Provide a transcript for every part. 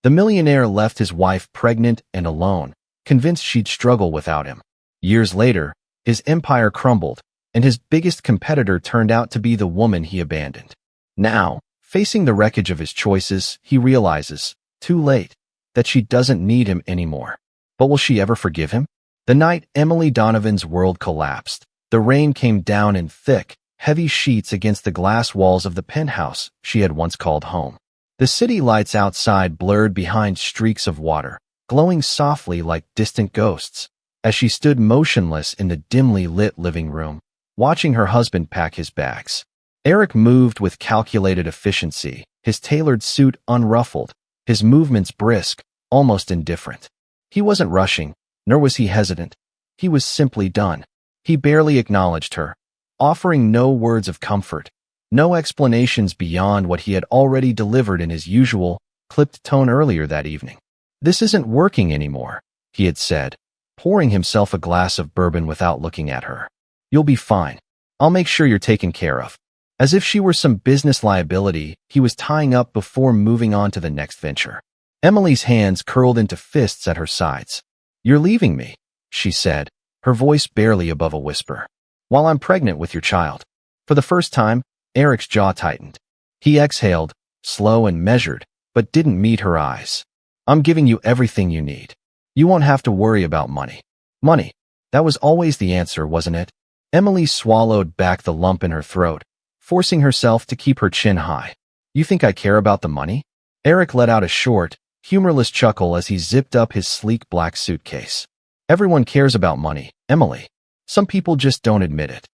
The millionaire left his wife pregnant and alone, convinced she'd struggle without him. Years later, his empire crumbled, and his biggest competitor turned out to be the woman he abandoned. Now, facing the wreckage of his choices, he realizes, too late, that she doesn't need him anymore. But will she ever forgive him? The night Emily Donovan's world collapsed, the rain came down in thick, heavy sheets against the glass walls of the penthouse she had once called home. The city lights outside blurred behind streaks of water, glowing softly like distant ghosts. As she stood motionless in the dimly lit living room, watching her husband pack his bags. Eric moved with calculated efficiency, his tailored suit unruffled, his movements brisk, almost indifferent. He wasn't rushing, nor was he hesitant. He was simply done. He barely acknowledged her, offering no words of comfort, no explanations beyond what he had already delivered in his usual, clipped tone earlier that evening. "This isn't working anymore," he had said, pouring himself a glass of bourbon without looking at her. "You'll be fine. I'll make sure you're taken care of." As if she were some business liability he was tying up before moving on to the next venture. Emily's hands curled into fists at her sides. "You're leaving me," she said, her voice barely above a whisper, "while I'm pregnant with your child." For the first time, Eric's jaw tightened. He exhaled, slow and measured, but didn't meet her eyes. "I'm giving you everything you need. You won't have to worry about money." Money. That was always the answer, wasn't it? Emily swallowed back the lump in her throat, forcing herself to keep her chin high. "You think I care about the money?" Eric let out a short, humorless chuckle as he zipped up his sleek black suitcase. "Everyone cares about money, Emily. Some people just don't admit it."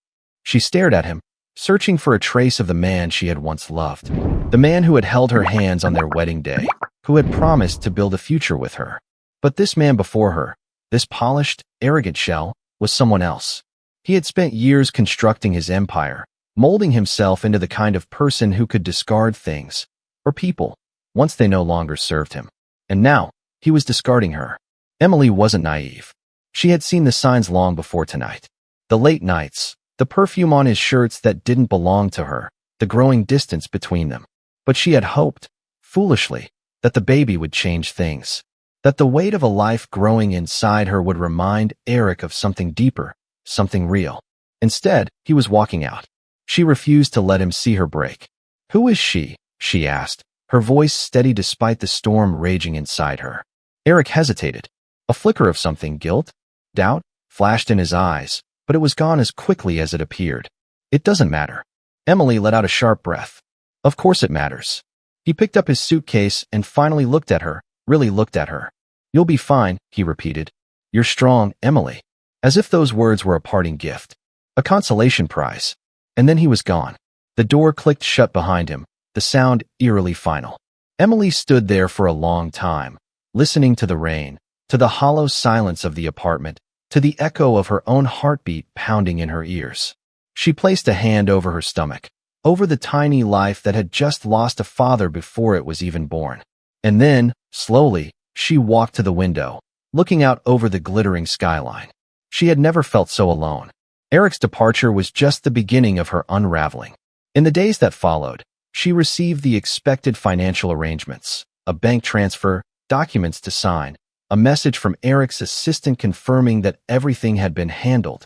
She stared at him, searching for a trace of the man she had once loved. The man who had held her hands on their wedding day, who had promised to build a future with her. But this man before her, this polished, arrogant shell, was someone else. He had spent years constructing his empire, molding himself into the kind of person who could discard things, or people, once they no longer served him. And now, he was discarding her. Emily wasn't naive. She had seen the signs long before tonight. The late nights, the perfume on his shirts that didn't belong to her, the growing distance between them. But she had hoped, foolishly, that the baby would change things. That the weight of a life growing inside her would remind Eric of something deeper, something real. Instead, he was walking out. She refused to let him see her break. "Who is she?" she asked, her voice steady despite the storm raging inside her. Eric hesitated. A flicker of something, guilt, doubt, flashed in his eyes, but it was gone as quickly as it appeared. "It doesn't matter." Emily let out a sharp breath. "Of course it matters." He picked up his suitcase and finally looked at her, really looked at her. "You'll be fine," he repeated. "You're strong, Emily." As if those words were a parting gift. A consolation prize. And then he was gone. The door clicked shut behind him, the sound eerily final. Emily stood there for a long time, listening to the rain, to the hollow silence of the apartment, to the echo of her own heartbeat pounding in her ears. She placed a hand over her stomach, over the tiny life that had just lost a father before it was even born. And then, slowly, she walked to the window, looking out over the glittering skyline. She had never felt so alone. Eric's departure was just the beginning of her unraveling. In the days that followed, she received the expected financial arrangements, a bank transfer, documents to sign, a message from Eric's assistant confirming that everything had been handled,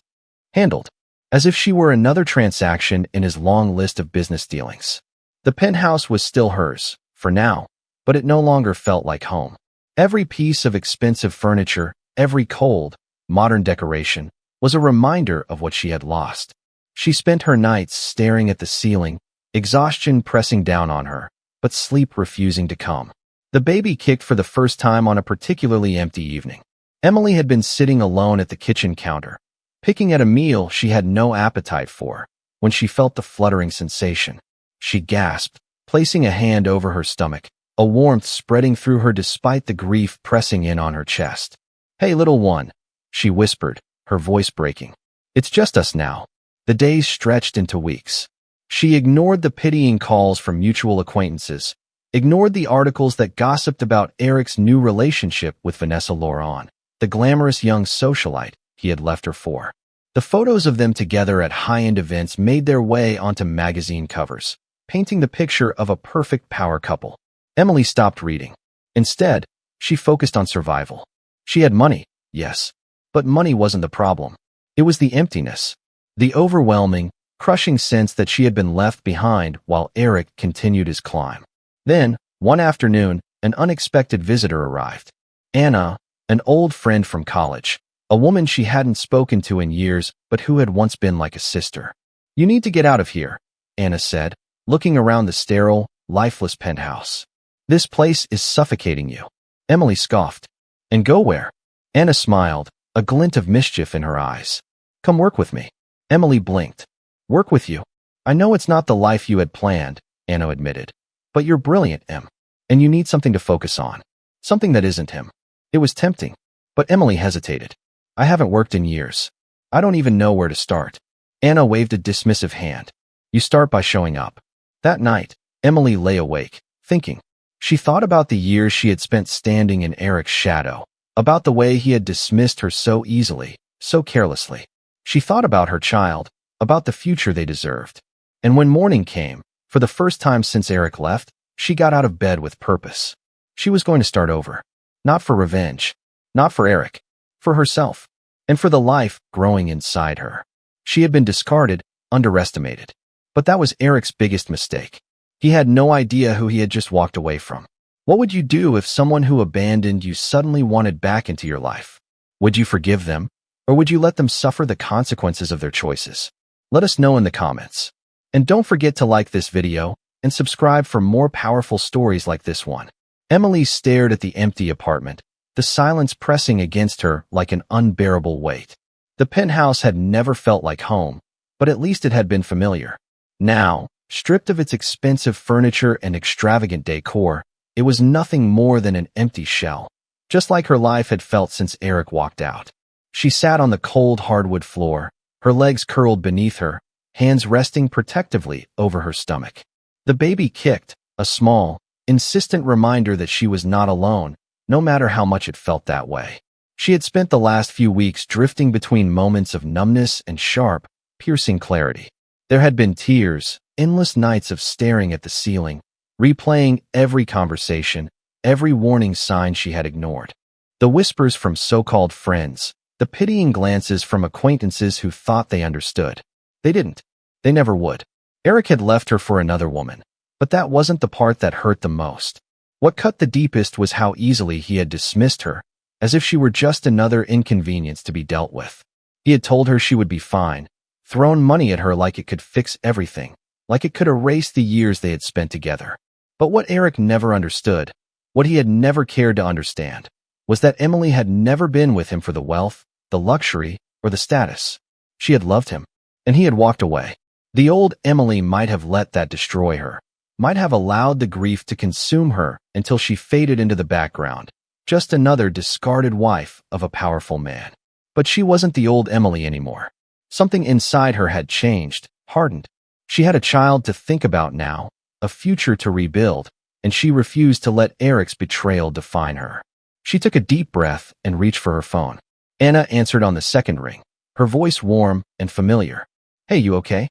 as if she were another transaction in his long list of business dealings. The penthouse was still hers, for now, but it no longer felt like home. Every piece of expensive furniture, every cold, modern decoration, was a reminder of what she had lost. She spent her nights staring at the ceiling, exhaustion pressing down on her, but sleep refusing to come. The baby kicked for the first time on a particularly empty evening. Emily had been sitting alone at the kitchen counter, picking at a meal she had no appetite for, when she felt the fluttering sensation. She gasped, placing a hand over her stomach, a warmth spreading through her despite the grief pressing in on her chest. "Hey, little one," she whispered, her voice breaking. "It's just us now." The days stretched into weeks. She ignored the pitying calls from mutual acquaintances, ignored the articles that gossiped about Eric's new relationship with Vanessa Laurent, the glamorous young socialite he had left her for. The photos of them together at high-end events made their way onto magazine covers, painting the picture of a perfect power couple. Emily stopped reading. Instead, she focused on survival. She had money, yes, but money wasn't the problem. It was the emptiness, the overwhelming, crushing sense that she had been left behind while Eric continued his climb. Then, one afternoon, an unexpected visitor arrived. Anna, an old friend from college, a woman she hadn't spoken to in years but who had once been like a sister. "You need to get out of here," Anna said, looking around the sterile, lifeless penthouse. "This place is suffocating you." Emily scoffed. "And go where?" Anna smiled, a glint of mischief in her eyes. "Come work with me." Emily blinked. "Work with you? I know it's not the life you had planned," Anna admitted. "But you're brilliant, Em. And you need something to focus on. Something that isn't him." It was tempting, but Emily hesitated. "I haven't worked in years. I don't even know where to start." Anna waved a dismissive hand. "You start by showing up." That night, Emily lay awake, thinking. She thought about the years she had spent standing in Eric's shadow, about the way he had dismissed her so easily, so carelessly. She thought about her child, about the future they deserved. And when morning came, for the first time since Eric left, she got out of bed with purpose. She was going to start over. Not for revenge. Not for Eric. For herself. And for the life growing inside her. She had been discarded, underestimated. But that was Eric's biggest mistake. He had no idea who he had just walked away from. What would you do if someone who abandoned you suddenly wanted back into your life? Would you forgive them? Or would you let them suffer the consequences of their choices? Let us know in the comments. And don't forget to like this video and subscribe for more powerful stories like this one. Emily stared at the empty apartment, the silence pressing against her like an unbearable weight. The penthouse had never felt like home, but at least it had been familiar. Now, stripped of its expensive furniture and extravagant decor, it was nothing more than an empty shell, just like her life had felt since Eric walked out. She sat on the cold hardwood floor, her legs curled beneath her, hands resting protectively over her stomach. The baby kicked, a small, insistent reminder that she was not alone, no matter how much it felt that way. She had spent the last few weeks drifting between moments of numbness and sharp, piercing clarity. There had been tears, endless nights of staring at the ceiling, replaying every conversation, every warning sign she had ignored. The whispers from so-called friends, the pitying glances from acquaintances who thought they understood. They didn't. They never would. Eric had left her for another woman, but that wasn't the part that hurt the most. What cut the deepest was how easily he had dismissed her, as if she were just another inconvenience to be dealt with. He had told her she would be fine, thrown money at her like it could fix everything, like it could erase the years they had spent together. But what Eric never understood, what he had never cared to understand, was that Emily had never been with him for the wealth, the luxury, or the status. She had loved him, and he had walked away. The old Emily might have let that destroy her, might have allowed the grief to consume her until she faded into the background, just another discarded wife of a powerful man. But she wasn't the old Emily anymore. Something inside her had changed, hardened. She had a child to think about now, a future to rebuild, and she refused to let Eric's betrayal define her. She took a deep breath and reached for her phone. Anna answered on the second ring, her voice warm and familiar. "Hey, you okay?"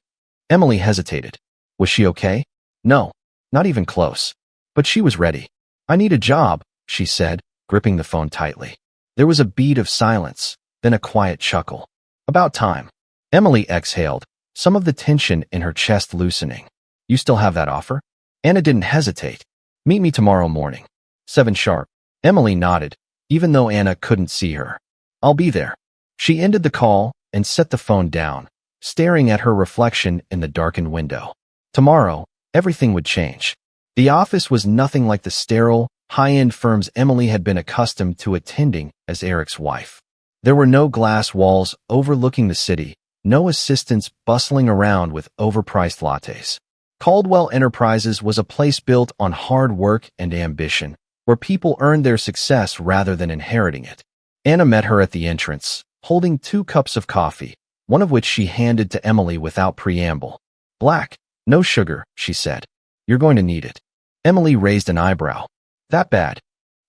Emily hesitated. Was she okay? No, not even close. But she was ready. "I need a job," she said, gripping the phone tightly. There was a beat of silence, then a quiet chuckle. "About time." Emily exhaled, some of the tension in her chest loosening. "You still have that offer?" Anna didn't hesitate. "Meet me tomorrow morning. 7 sharp." Emily nodded, even though Anna couldn't see her. "I'll be there." She ended the call and set the phone down, staring at her reflection in the darkened window. Tomorrow, everything would change. The office was nothing like the sterile, high-end firms Emily had been accustomed to attending as Eric's wife. There were no glass walls overlooking the city, no assistants bustling around with overpriced lattes. Caldwell Enterprises was a place built on hard work and ambition, where people earned their success rather than inheriting it. Anna met her at the entrance, holding 2 cups of coffee, one of which she handed to Emily without preamble. "Black, no sugar," she said. "You're going to need it." Emily raised an eyebrow. "That bad?"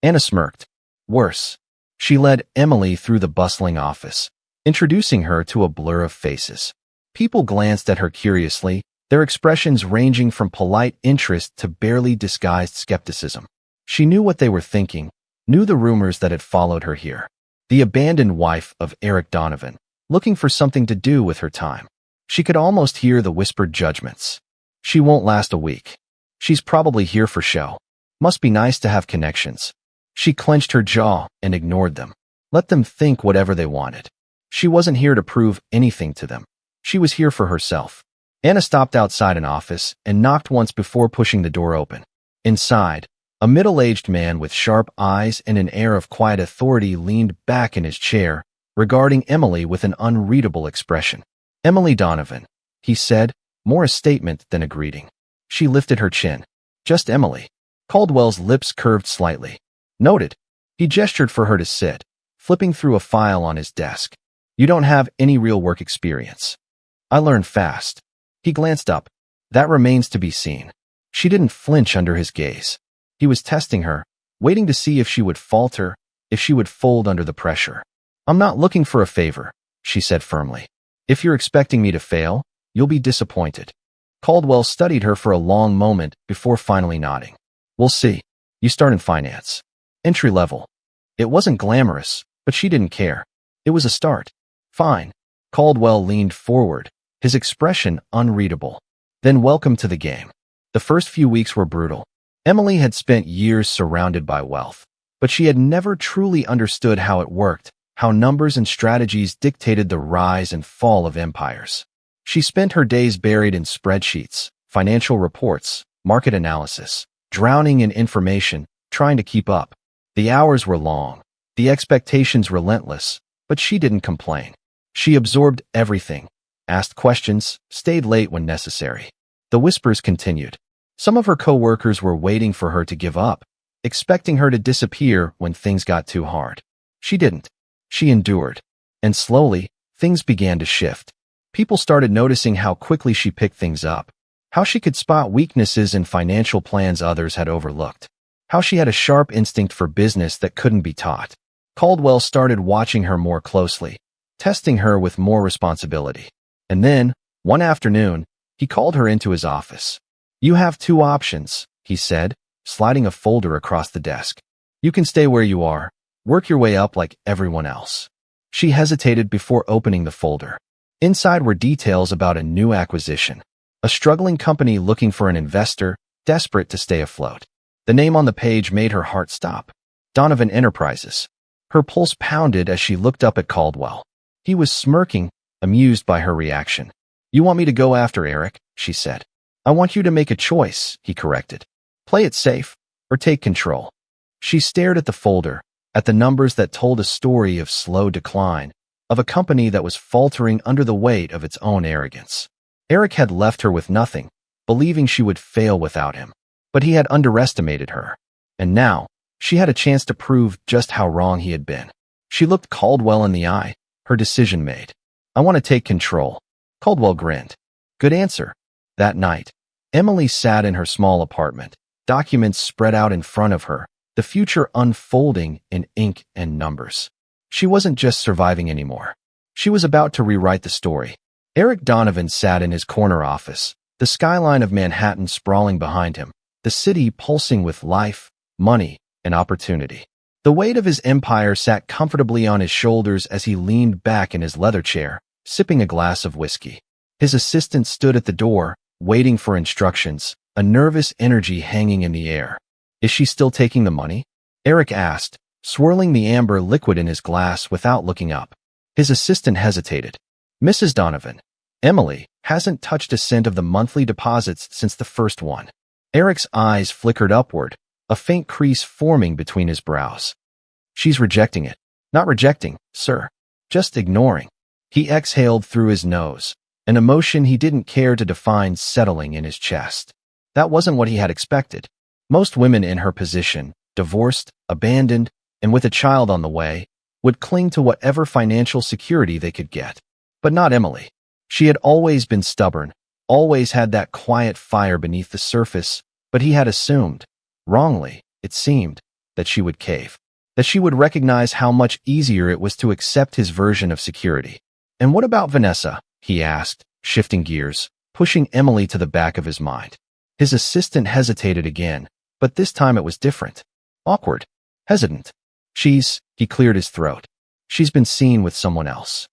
Anna smirked. "Worse." She led Emily through the bustling office, introducing her to a blur of faces. People glanced at her curiously, their expressions ranging from polite interest to barely disguised skepticism. She knew what they were thinking, knew the rumors that had followed her here. The abandoned wife of Eric Donovan, looking for something to do with her time. She could almost hear the whispered judgments. She won't last a week. She's probably here for show. Must be nice to have connections. She clenched her jaw and ignored them. Let them think whatever they wanted. She wasn't here to prove anything to them. She was here for herself. Anna stopped outside an office and knocked once before pushing the door open. Inside, a middle-aged man with sharp eyes and an air of quiet authority leaned back in his chair, regarding Emily with an unreadable expression. "Emily Donovan," he said, more a statement than a greeting. She lifted her chin. "Just Emily." Caldwell's lips curved slightly. "Noted." He gestured for her to sit, flipping through a file on his desk. "You don't have any real work experience." "I learn fast." He glanced up. "That remains to be seen." She didn't flinch under his gaze. He was testing her, waiting to see if she would falter, if she would fold under the pressure. "I'm not looking for a favor," she said firmly. "If you're expecting me to fail, you'll be disappointed." Caldwell studied her for a long moment before finally nodding. "We'll see. You start in finance. Entry level." It wasn't glamorous, but she didn't care. It was a start. "Fine." Caldwell leaned forward, his expression unreadable. "Then welcome to the game." The first few weeks were brutal. Emily had spent years surrounded by wealth, but she had never truly understood how it worked, how numbers and strategies dictated the rise and fall of empires. She spent her days buried in spreadsheets, financial reports, market analysis, drowning in information, trying to keep up. The hours were long, the expectations relentless, but she didn't complain. She absorbed everything, asked questions, stayed late when necessary. The whispers continued. Some of her co-workers were waiting for her to give up, expecting her to disappear when things got too hard. She didn't. She endured. And slowly, things began to shift. People started noticing how quickly she picked things up, how she could spot weaknesses in financial plans others had overlooked, how she had a sharp instinct for business that couldn't be taught. Caldwell started watching her more closely, testing her with more responsibility. And then, one afternoon, he called her into his office. "You have two options," he said, sliding a folder across the desk. "You can stay where you are, work your way up like everyone else." She hesitated before opening the folder. Inside were details about a new acquisition, a struggling company looking for an investor, desperate to stay afloat. The name on the page made her heart stop. Donovan Enterprises. Her pulse pounded as she looked up at Caldwell. He was smirking, amused by her reaction. "You want me to go after Eric?" she said. "I want you to make a choice," he corrected. "Play it safe, or take control." She stared at the folder, at the numbers that told a story of slow decline, of a company that was faltering under the weight of its own arrogance. Eric had left her with nothing, believing she would fail without him. But he had underestimated her. And now, she had a chance to prove just how wrong he had been. She looked Caldwell in the eye, her decision made. "I want to take control." Caldwell grinned. "Good answer." That night, Emily sat in her small apartment, documents spread out in front of her, the future unfolding in ink and numbers. She wasn't just surviving anymore. She was about to rewrite the story. Eric Donovan sat in his corner office, the skyline of Manhattan sprawling behind him, the city pulsing with life, money, and opportunity. The weight of his empire sat comfortably on his shoulders as he leaned back in his leather chair, sipping a glass of whiskey. His assistant stood at the door, waiting for instructions, a nervous energy hanging in the air. "Is she still taking the money?" Eric asked, swirling the amber liquid in his glass without looking up. His assistant hesitated. "Mrs. Donovan, Emily hasn't touched a cent of the monthly deposits since the first one." Eric's eyes flickered upward, a faint crease forming between his brows. "She's rejecting it." "Not rejecting, sir. Just ignoring." He exhaled through his nose, an emotion he didn't care to define settling in his chest. That wasn't what he had expected. Most women in her position, divorced, abandoned, and with a child on the way, would cling to whatever financial security they could get. But not Emily. She had always been stubborn, always had that quiet fire beneath the surface, but he had assumed, wrongly, it seemed, that she would cave, that she would recognize how much easier it was to accept his version of security. "And what about Vanessa?" he asked, shifting gears, pushing Emily to the back of his mind. His assistant hesitated again, but this time it was different. Awkward. Hesitant. He cleared his throat. She's been seen with someone else.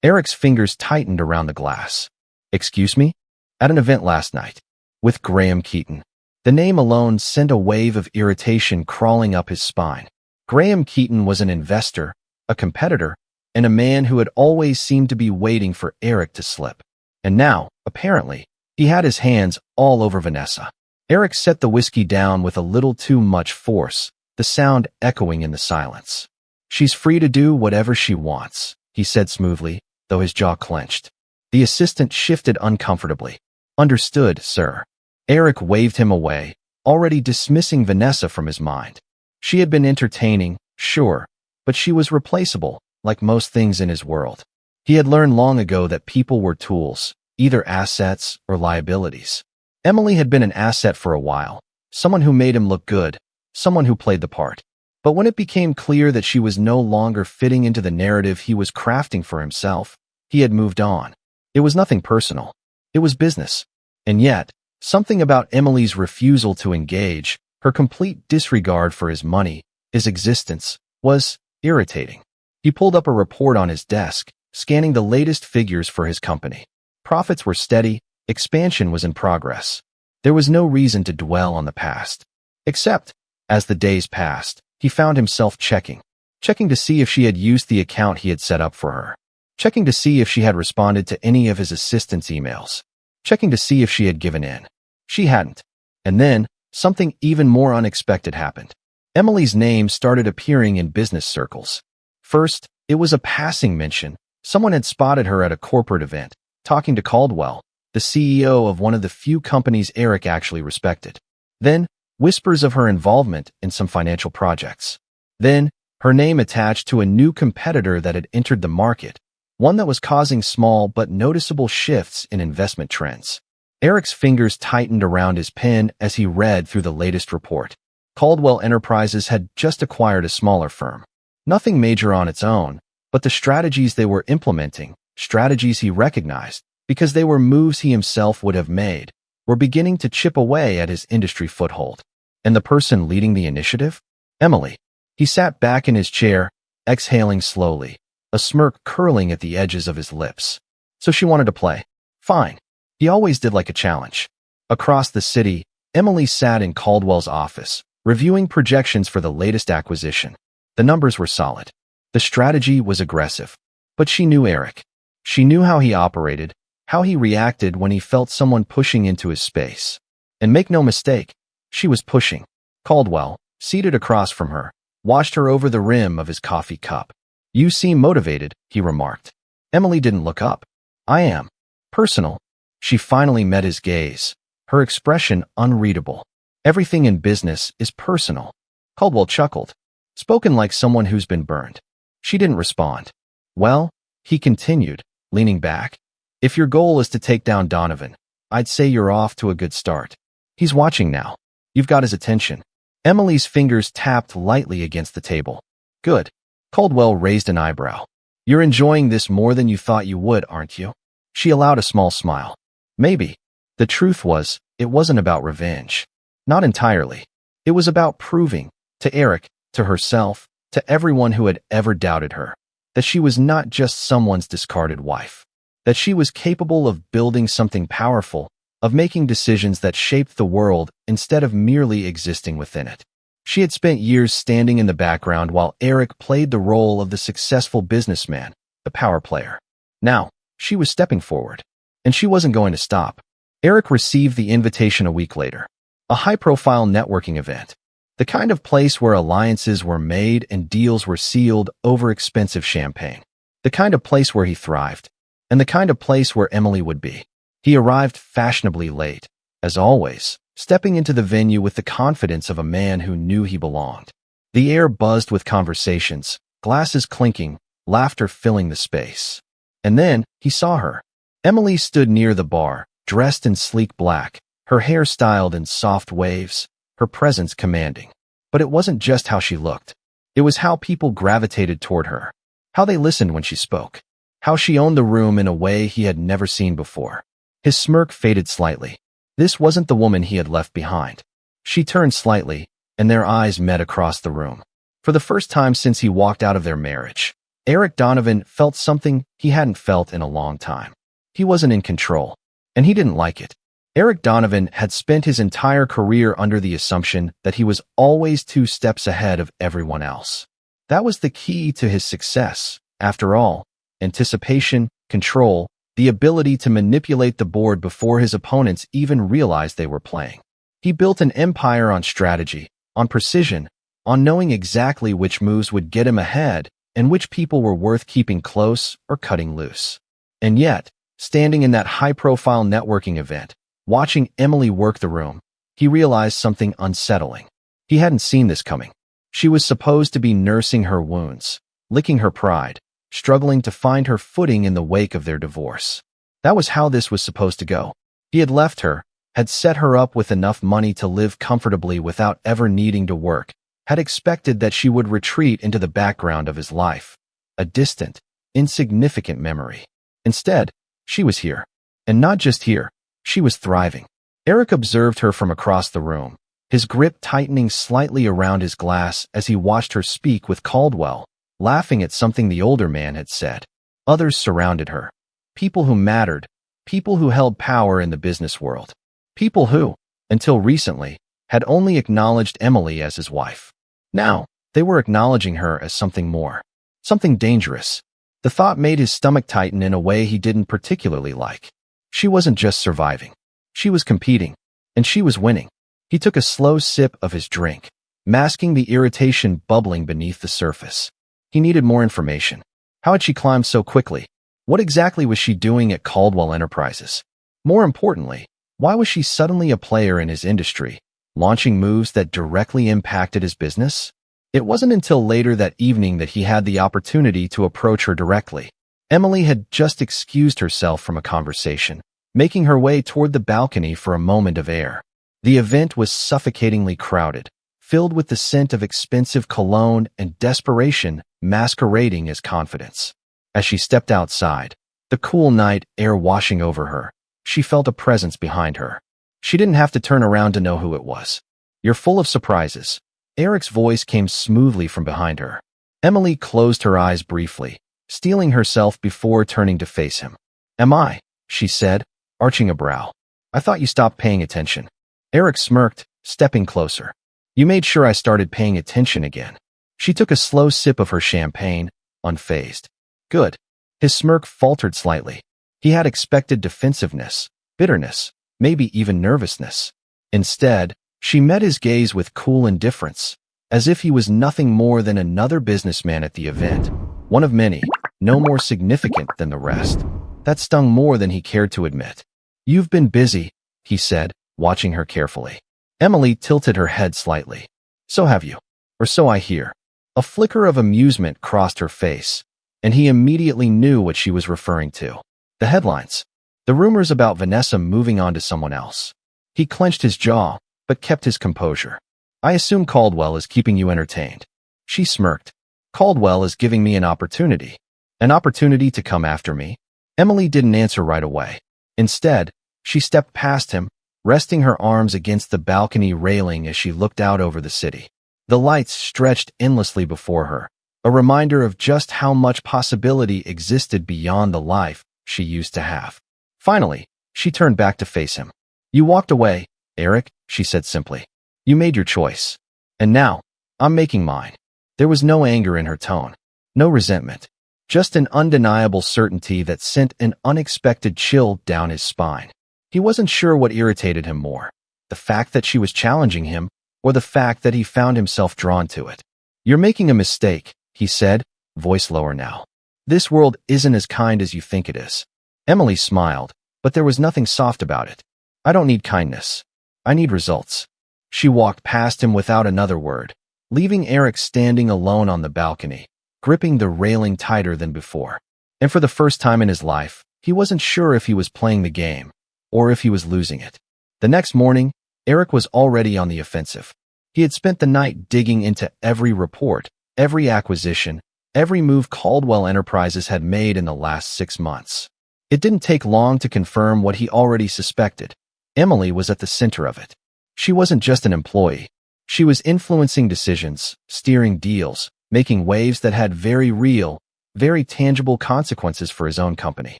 Eric's fingers tightened around the glass. Excuse me? At an event last night. With Graham Keaton. The name alone sent a wave of irritation crawling up his spine. Graham Keaton was an investor, a competitor, and a man who had always seemed to be waiting for Eric to slip. And now, apparently, he had his hands all over Vanessa. Eric set the whiskey down with a little too much force, the sound echoing in the silence. She's free to do whatever she wants, he said smoothly, though his jaw clenched. The assistant shifted uncomfortably. Understood, sir. Eric waved him away, already dismissing Vanessa from his mind. She had been entertaining, sure, but she was replaceable, like most things in his world. He had learned long ago that people were tools, either assets or liabilities. Emily had been an asset for a while, someone who made him look good, someone who played the part. But when it became clear that she was no longer fitting into the narrative he was crafting for himself, he had moved on. It was nothing personal. It was business. And yet, something about Emily's refusal to engage, her complete disregard for his money, his existence, was irritating. He pulled up a report on his desk, scanning the latest figures for his company. Profits were steady, expansion was in progress. There was no reason to dwell on the past. Except, as the days passed, he found himself checking to see if she had used the account he had set up for her, checking to see if she had responded to any of his assistant's emails, checking to see if she had given in. She hadn't. And then, something even more unexpected happened. Emily's name started appearing in business circles. First, it was a passing mention. Someone had spotted her at a corporate event, talking to Caldwell, the CEO of one of the few companies Eric actually respected. Then, whispers of her involvement in some financial projects. Then, her name attached to a new competitor that had entered the market, one that was causing small but noticeable shifts in investment trends. Eric's fingers tightened around his pen as he read through the latest report. Caldwell Enterprises had just acquired a smaller firm. Nothing major on its own, but the strategies they were implementing, strategies he recognized, because they were moves he himself would have made, were beginning to chip away at his industry foothold. And the person leading the initiative? Emily. He sat back in his chair, exhaling slowly, a smirk curling at the edges of his lips. So she wanted to play. Fine. He always did like a challenge. Across the city, Emily sat in Caldwell's office, reviewing projections for the latest acquisition. The numbers were solid. The strategy was aggressive. But she knew Eric. She knew how he operated, how he reacted when he felt someone pushing into his space. And make no mistake, she was pushing. Caldwell, seated across from her, watched her over the rim of his coffee cup. You seem motivated, he remarked. Emily didn't look up. I am. Personal. She finally met his gaze, her expression unreadable. Everything in business is personal. Caldwell chuckled, spoken like someone who's been burned. She didn't respond. Well, he continued, leaning back, if your goal is to take down Donovan, I'd say you're off to a good start. He's watching now. You've got his attention. Emily's fingers tapped lightly against the table. Good. Caldwell raised an eyebrow. You're enjoying this more than you thought you would, aren't you? She allowed a small smile. Maybe. The truth was, it wasn't about revenge. Not entirely. It was about proving, to Eric, to herself, to everyone who had ever doubted her, that she was not just someone's discarded wife. That she was capable of building something powerful, of making decisions that shaped the world instead of merely existing within it. She had spent years standing in the background while Eric played the role of the successful businessman, the power player. Now, she was stepping forward. And she wasn't going to stop. Eric received the invitation a week later. A high-profile networking event. The kind of place where alliances were made and deals were sealed over expensive champagne. The kind of place where he thrived. And the kind of place where Emily would be. He arrived fashionably late, as always, stepping into the venue with the confidence of a man who knew he belonged. The air buzzed with conversations, glasses clinking, laughter filling the space. And then, he saw her. Emily stood near the bar, dressed in sleek black, her hair styled in soft waves, her presence commanding. But it wasn't just how she looked. It was how people gravitated toward her, how they listened when she spoke, how she owned the room in a way he had never seen before. His smirk faded slightly. This wasn't the woman he had left behind. She turned slightly, and their eyes met across the room. For the first time since he walked out of their marriage, Eric Donovan felt something he hadn't felt in a long time. He wasn't in control, and he didn't like it. Eric Donovan had spent his entire career under the assumption that he was always 2 steps ahead of everyone else. That was the key to his success. After all, anticipation, control, the ability to manipulate the board before his opponents even realized they were playing. He built an empire on strategy, on precision, on knowing exactly which moves would get him ahead and which people were worth keeping close or cutting loose. And yet, standing in that high-profile networking event, watching Emily work the room, he realized something unsettling. He hadn't seen this coming. She was supposed to be nursing her wounds, licking her pride, struggling to find her footing in the wake of their divorce. That was how this was supposed to go. He had left her, had set her up with enough money to live comfortably without ever needing to work, had expected that she would retreat into the background of his life, a distant, insignificant memory. Instead, she was here. And not just here, she was thriving. Eric observed her from across the room, his grip tightening slightly around his glass as he watched her speak with Caldwell, laughing at something the older man had said. Others surrounded her. People who mattered, people who held power in the business world. People who, until recently, had only acknowledged Emily as his wife. Now, they were acknowledging her as something more, something dangerous. The thought made his stomach tighten in a way he didn't particularly like. She wasn't just surviving. She was competing, and she was winning. He took a slow sip of his drink, masking the irritation bubbling beneath the surface. He needed more information. How had she climbed so quickly? What exactly was she doing at Caldwell Enterprises? More importantly, why was she suddenly a player in his industry, launching moves that directly impacted his business? It wasn't until later that evening that he had the opportunity to approach her directly. Emily had just excused herself from a conversation, making her way toward the balcony for a moment of air. The event was suffocatingly crowded, filled with the scent of expensive cologne and desperation masquerading as confidence. As she stepped outside, the cool night air washing over her, she felt a presence behind her. She didn't have to turn around to know who it was. "You're full of surprises." Eric's voice came smoothly from behind her. Emily closed her eyes briefly, steeling herself before turning to face him. "Am I?" she said, arching a brow. "I thought you stopped paying attention." Eric smirked, stepping closer. "You made sure I started paying attention again." She took a slow sip of her champagne, unfazed. "Good." His smirk faltered slightly. He had expected defensiveness, bitterness, maybe even nervousness. Instead, she met his gaze with cool indifference, as if he was nothing more than another businessman at the event, one of many, no more significant than the rest. That stung more than he cared to admit. "You've been busy," he said, watching her carefully. Emily tilted her head slightly. "So have you. Or so I hear." A flicker of amusement crossed her face, and he immediately knew what she was referring to. The headlines. The rumors about Vanessa moving on to someone else. He clenched his jaw, but kept his composure. "I assume Caldwell is keeping you entertained." She smirked. "Caldwell is giving me an opportunity. An opportunity to come after me?" Emily didn't answer right away. Instead, she stepped past him, resting her arms against the balcony railing as she looked out over the city. The lights stretched endlessly before her, a reminder of just how much possibility existed beyond the life she used to have. Finally, she turned back to face him. "You walked away, Eric," she said simply. "You made your choice. And now, I'm making mine." There was no anger in her tone, no resentment, just an undeniable certainty that sent an unexpected chill down his spine. He wasn't sure what irritated him more, the fact that she was challenging him, or the fact that he found himself drawn to it. "You're making a mistake," he said, voice lower now. "This world isn't as kind as you think it is." Emily smiled, but there was nothing soft about it. "I don't need kindness. I need results." She walked past him without another word, leaving Eric standing alone on the balcony, gripping the railing tighter than before. And for the first time in his life, he wasn't sure if he was playing the game, or if he was losing it. The next morning, Eric was already on the offensive. He had spent the night digging into every report, every acquisition, every move Caldwell Enterprises had made in the last 6 months. It didn't take long to confirm what he already suspected. Emily was at the center of it. She wasn't just an employee. She was influencing decisions, steering deals, making waves that had very real, very tangible consequences for his own company.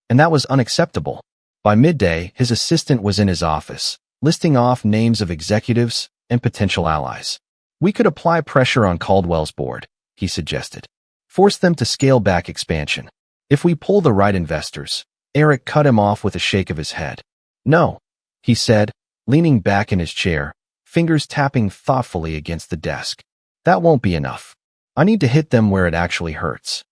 And that was unacceptable. By midday, his assistant was in his office, listing off names of executives and potential allies. We could apply pressure on Caldwell's board, he suggested. Force them to scale back expansion. If we pull the right investors. Eric cut him off with a shake of his head. No, he said, leaning back in his chair, fingers tapping thoughtfully against the desk. That won't be enough. I need to hit them where it actually hurts.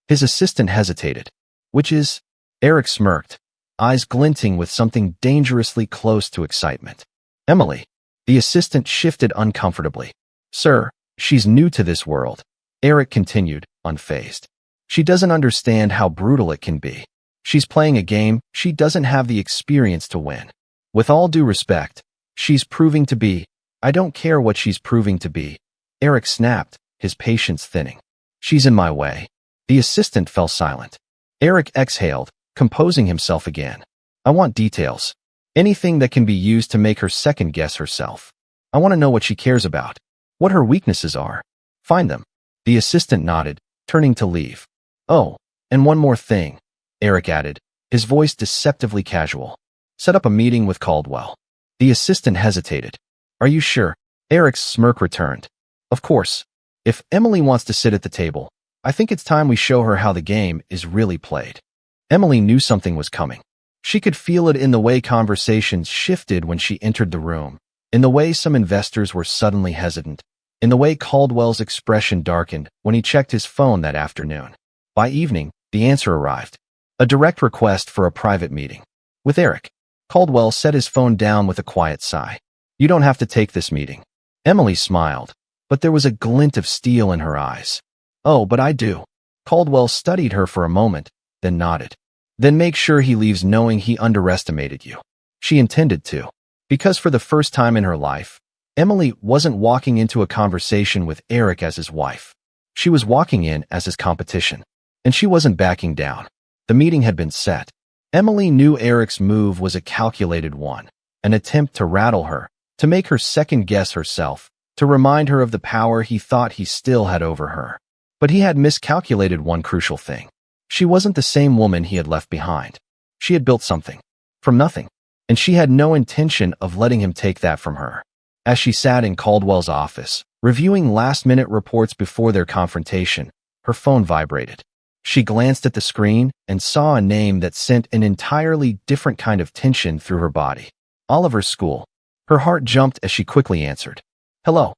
His assistant hesitated. Which is? Eric smirked, eyes glinting with something dangerously close to excitement. Emily. The assistant shifted uncomfortably. Sir, she's new to this world. Eric continued, unfazed. She doesn't understand how brutal it can be. She's playing a game she doesn't have the experience to win. With all due respect, she's proving to be. I don't care what she's proving to be. Eric snapped, his patience thinning. She's in my way. The assistant fell silent. Eric exhaled, composing himself again. I want details. Anything that can be used to make her second-guess herself. I want to know what she cares about. What her weaknesses are. Find them. The assistant nodded, turning to leave. Oh, and one more thing, Eric added, his voice deceptively casual. Set up a meeting with Caldwell. The assistant hesitated. Are you sure? Eric's smirk returned. Of course. If Emily wants to sit at the table, I think it's time we show her how the game is really played. Emily knew something was coming. She could feel it in the way conversations shifted when she entered the room, in the way some investors were suddenly hesitant, in the way Caldwell's expression darkened when he checked his phone that afternoon. By evening, the answer arrived. A direct request for a private meeting. With Eric. Caldwell set his phone down with a quiet sigh. You don't have to take this meeting. Emily smiled, but there was a glint of steel in her eyes. Oh, but I do. Caldwell studied her for a moment, then nodded. Then make sure he leaves knowing he underestimated you. She intended to. Because for the first time in her life, Emily wasn't walking into a conversation with Eric as his wife. She was walking in as his competition. And she wasn't backing down. The meeting had been set. Emily knew Eric's move was a calculated one, an attempt to rattle her, to make her second-guess herself, to remind her of the power he thought he still had over her. But he had miscalculated one crucial thing. She wasn't the same woman he had left behind. She had built something. From nothing. And she had no intention of letting him take that from her. As she sat in Caldwell's office, reviewing last-minute reports before their confrontation, her phone vibrated. She glanced at the screen and saw a name that sent an entirely different kind of tension through her body. Oliver's school. Her heart jumped as she quickly answered. Hello.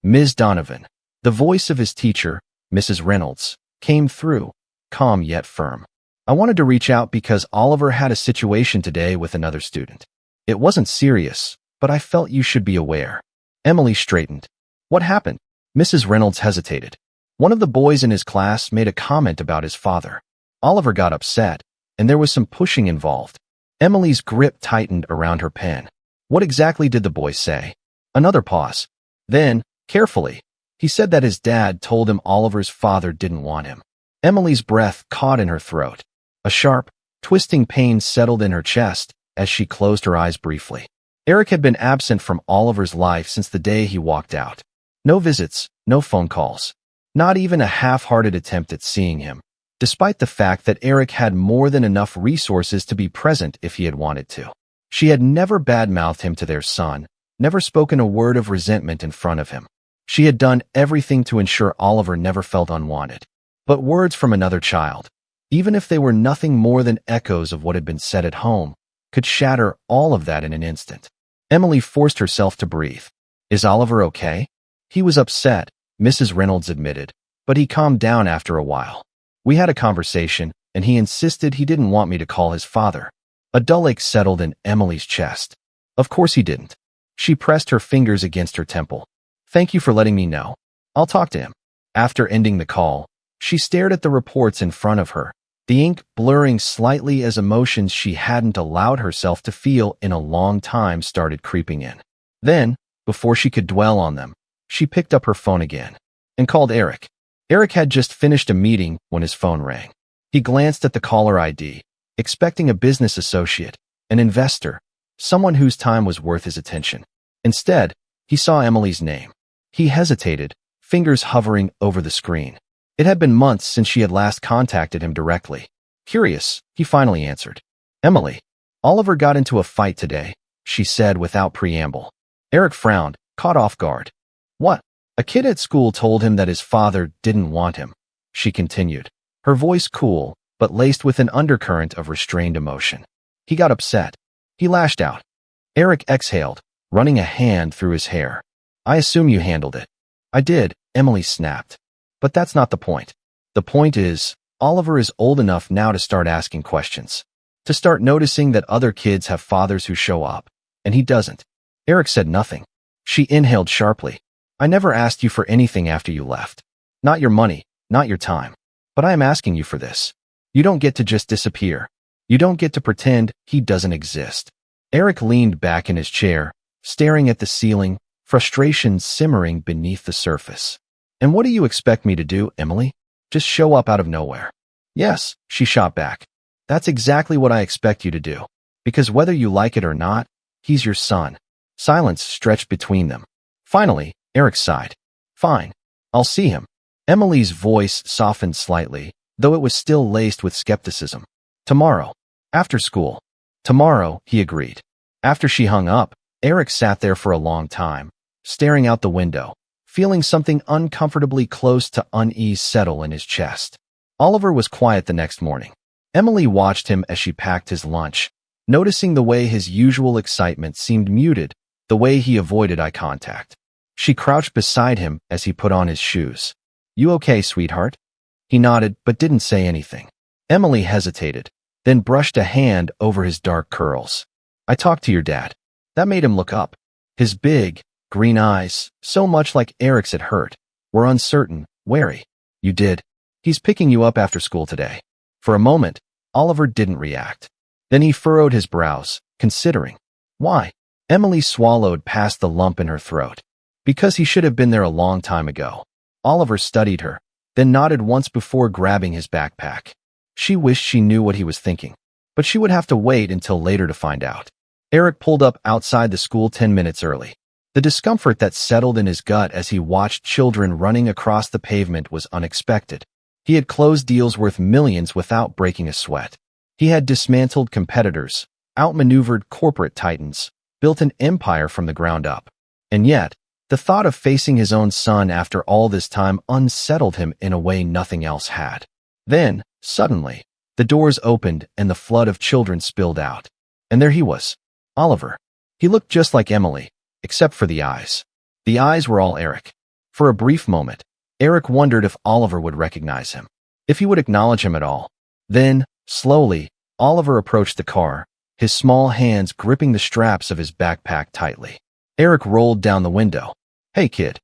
Ms. Donovan. The voice of his teacher, Mrs. Reynolds, came through, calm yet firm. I wanted to reach out because Oliver had a situation today with another student. It wasn't serious, but I felt you should be aware. Emily straightened. What happened? Mrs. Reynolds hesitated. One of the boys in his class made a comment about his father. Oliver got upset, and there was some pushing involved. Emily's grip tightened around her pen. What exactly did the boy say? Another pause. Then, carefully, he said that his dad told him Oliver's father didn't want him. Emily's breath caught in her throat. A sharp, twisting pain settled in her chest as she closed her eyes briefly. Eric had been absent from Oliver's life since the day he walked out. No visits, no phone calls. Not even a half-hearted attempt at seeing him, despite the fact that Eric had more than enough resources to be present if he had wanted to. She had never badmouthed him to their son, never spoken a word of resentment in front of him. She had done everything to ensure Oliver never felt unwanted. But words from another child, even if they were nothing more than echoes of what had been said at home, could shatter all of that in an instant. Emily forced herself to breathe. Is Oliver okay? He was upset, Mrs. Reynolds admitted, but he calmed down after a while. We had a conversation, and he insisted he didn't want me to call his father. A dull ache settled in Emily's chest. Of course he didn't. She pressed her fingers against her temple. Thank you for letting me know. I'll talk to him. After ending the call, she stared at the reports in front of her, the ink blurring slightly as emotions she hadn't allowed herself to feel in a long time started creeping in. Then, before she could dwell on them, she picked up her phone again and called Eric. Eric had just finished a meeting when his phone rang. He glanced at the caller ID, expecting a business associate, an investor, someone whose time was worth his attention. Instead, he saw Emily's name. He hesitated, fingers hovering over the screen. It had been months since she had last contacted him directly. Curious, he finally answered. Emily. Oliver got into a fight today, she said without preamble. Eric frowned, caught off guard. What? A kid at school told him that his father didn't want him, she continued, her voice cool, but laced with an undercurrent of restrained emotion. He got upset. He lashed out. Eric exhaled, running a hand through his hair. I assume you handled it. I did, Emily snapped. But that's not the point. The point is, Oliver is old enough now to start asking questions. To start noticing that other kids have fathers who show up, and he doesn't. Eric said nothing. She inhaled sharply. I never asked you for anything after you left. Not your money, not your time. But I am asking you for this. You don't get to just disappear. You don't get to pretend he doesn't exist. Eric leaned back in his chair, staring at the ceiling, frustration simmering beneath the surface. And what do you expect me to do, Emily? Just show up out of nowhere? Yes, she shot back. That's exactly what I expect you to do. Because whether you like it or not, he's your son. Silence stretched between them. Finally, Eric sighed. Fine. I'll see him. Emily's voice softened slightly, though it was still laced with skepticism. Tomorrow. After school. Tomorrow, he agreed. After she hung up, Eric sat there for a long time, staring out the window, feeling something uncomfortably close to unease settle in his chest. Oliver was quiet the next morning. Emily watched him as she packed his lunch, noticing the way his usual excitement seemed muted, the way he avoided eye contact. She crouched beside him as he put on his shoes. You okay, sweetheart? He nodded but didn't say anything. Emily hesitated, then brushed a hand over his dark curls. I talked to your dad. That made him look up. His big, green eyes, so much like Eric's it hurt, were uncertain, wary. You did. He's picking you up after school today. For a moment, Oliver didn't react. Then he furrowed his brows, considering. Why? Emily swallowed past the lump in her throat. Because he should have been there a long time ago. Oliver studied her, then nodded once before grabbing his backpack. She wished she knew what he was thinking, but she would have to wait until later to find out. Eric pulled up outside the school 10 minutes early. The discomfort that settled in his gut as he watched children running across the pavement was unexpected. He had closed deals worth millions without breaking a sweat. He had dismantled competitors, outmaneuvered corporate titans, built an empire from the ground up. And yet, the thought of facing his own son after all this time unsettled him in a way nothing else had. Then, suddenly, the doors opened and the flood of children spilled out. And there he was, Oliver. He looked just like Emily, except for the eyes. The eyes were all Eric. For a brief moment, Eric wondered if Oliver would recognize him, if he would acknowledge him at all. Then, slowly, Oliver approached the car, his small hands gripping the straps of his backpack tightly. Eric rolled down the window. Hey, kid.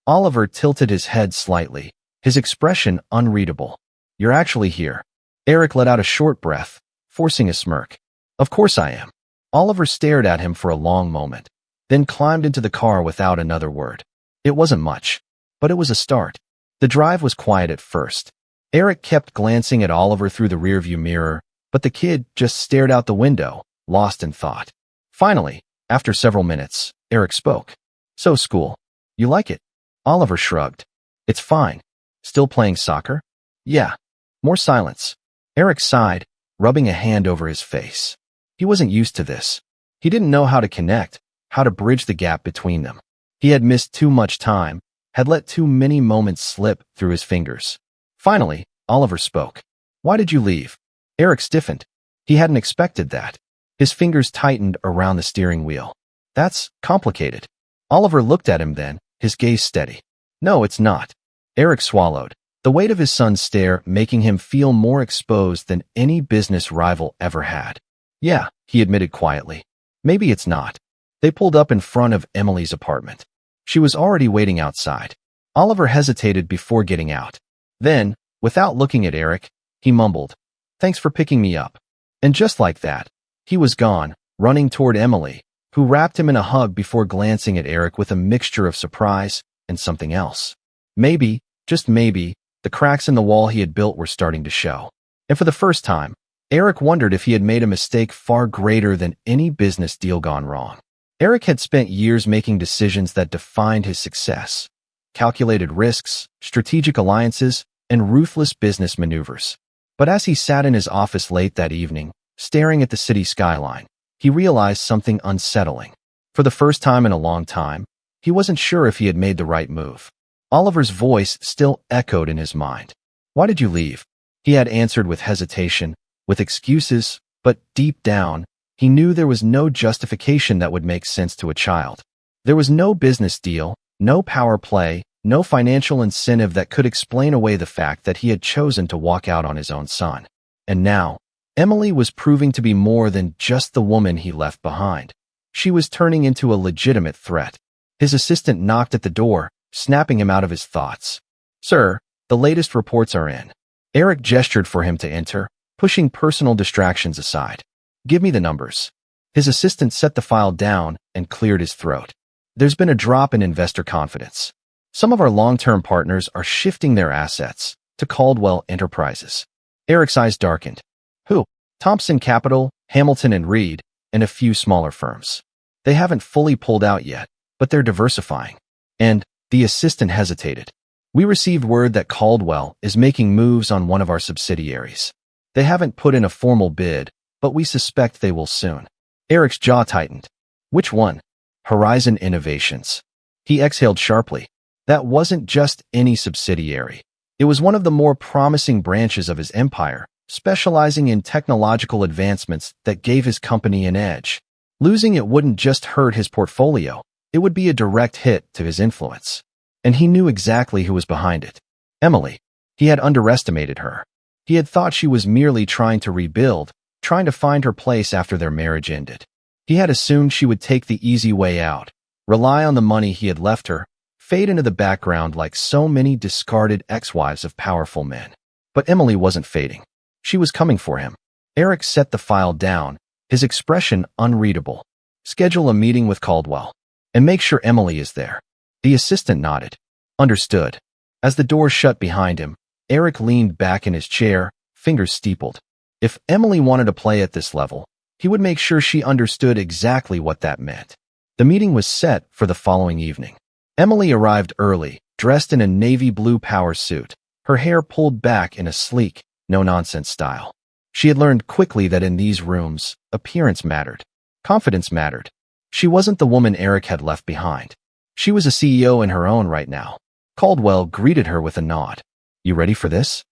Oliver tilted his head slightly, his expression unreadable. You're actually here. Eric let out a short breath, forcing a smirk. Of course I am. Oliver stared at him for a long moment, then climbed into the car without another word. It wasn't much, but it was a start. The drive was quiet at first. Eric kept glancing at Oliver through the rearview mirror, but the kid just stared out the window, lost in thought. Finally, after several minutes, Eric spoke. So school. You like it? Oliver shrugged. It's fine. Still playing soccer? Yeah. More silence. Eric sighed, rubbing a hand over his face. He wasn't used to this. He didn't know how to connect, how to bridge the gap between them. He had missed too much time, had let too many moments slip through his fingers. Finally, Oliver spoke. Why did you leave? Eric stiffened. He hadn't expected that. His fingers tightened around the steering wheel. That's complicated. Oliver looked at him then, his gaze steady. No, it's not. Eric swallowed, the weight of his son's stare making him feel more exposed than any business rival ever had. Yeah, he admitted quietly. Maybe it's not. They pulled up in front of Emily's apartment. She was already waiting outside. Oliver hesitated before getting out. Then, without looking at Eric, he mumbled, Thanks for picking me up. And just like that, he was gone, running toward Emily, who wrapped him in a hug before glancing at Eric with a mixture of surprise and something else. Maybe, just maybe, the cracks in the wall he had built were starting to show. And for the first time, Eric wondered if he had made a mistake far greater than any business deal gone wrong. Eric had spent years making decisions that defined his success, calculated risks, strategic alliances, and ruthless business maneuvers. But as he sat in his office late that evening, staring at the city skyline, he realized something unsettling. For the first time in a long time, he wasn't sure if he had made the right move. Oliver's voice still echoed in his mind. "Why did you leave?" He had answered with hesitation, with excuses, but deep down, he knew there was no justification that would make sense to a child. There was no business deal, no power play, no financial incentive that could explain away the fact that he had chosen to walk out on his own son. And now, Emily was proving to be more than just the woman he left behind. She was turning into a legitimate threat. His assistant knocked at the door, snapping him out of his thoughts. "Sir, the latest reports are in." Eric gestured for him to enter, pushing personal distractions aside. "Give me the numbers." His assistant set the file down and cleared his throat. "There's been a drop in investor confidence. Some of our long-term partners are shifting their assets to Caldwell Enterprises." Eric's eyes darkened. "Who?" "Thompson Capital, Hamilton and Reed, and a few smaller firms. They haven't fully pulled out yet, but they're diversifying." And the assistant hesitated. "We received word that Caldwell is making moves on one of our subsidiaries. They haven't put in a formal bid, but we suspect they will soon." Eric's jaw tightened. "Which one?" "Horizon Innovations." He exhaled sharply. That wasn't just any subsidiary. It was one of the more promising branches of his empire, specializing in technological advancements that gave his company an edge. Losing it wouldn't just hurt his portfolio, it would be a direct hit to his influence. And he knew exactly who was behind it. Emily. He had underestimated her. He had thought she was merely trying to rebuild, trying to find her place after their marriage ended. He had assumed she would take the easy way out, rely on the money he had left her, fade into the background like so many discarded ex-wives of powerful men. But Emily wasn't fading. She was coming for him. Eric set the file down, his expression unreadable. "Schedule a meeting with Caldwell. And make sure Emily is there." The assistant nodded. "Understood." As the door shut behind him, Eric leaned back in his chair, fingers steepled. If Emily wanted to play at this level, he would make sure she understood exactly what that meant. The meeting was set for the following evening. Emily arrived early, dressed in a navy blue power suit, her hair pulled back in a sleek, no-nonsense style. She had learned quickly that in these rooms, appearance mattered. Confidence mattered. She wasn't the woman Eric had left behind. She was a CEO in her own right now. Caldwell greeted her with a nod. "You ready for this?"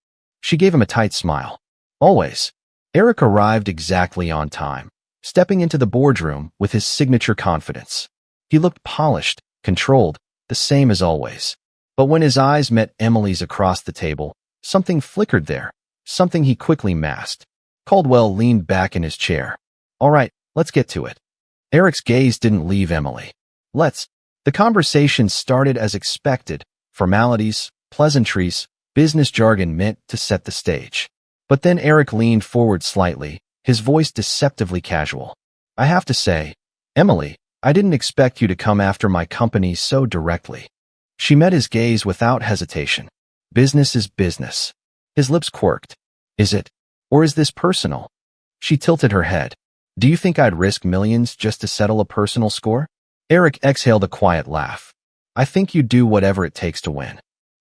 She gave him a tight smile. "Always." Eric arrived exactly on time, stepping into the boardroom with his signature confidence. He looked polished, controlled, the same as always. But when his eyes met Emily's across the table, something flickered there, something he quickly masked. Caldwell leaned back in his chair. "All right, let's get to it." Eric's gaze didn't leave Emily. "Let's." The conversation started as expected, formalities, pleasantries, business jargon meant to set the stage. But then Eric leaned forward slightly, his voice deceptively casual. "I have to say, Emily, I didn't expect you to come after my company so directly." She met his gaze without hesitation. "Business is business." His lips quirked. "Is it? Or is this personal?" She tilted her head. "Do you think I'd risk millions just to settle a personal score?" Eric exhaled a quiet laugh. "I think you'd do whatever it takes to win."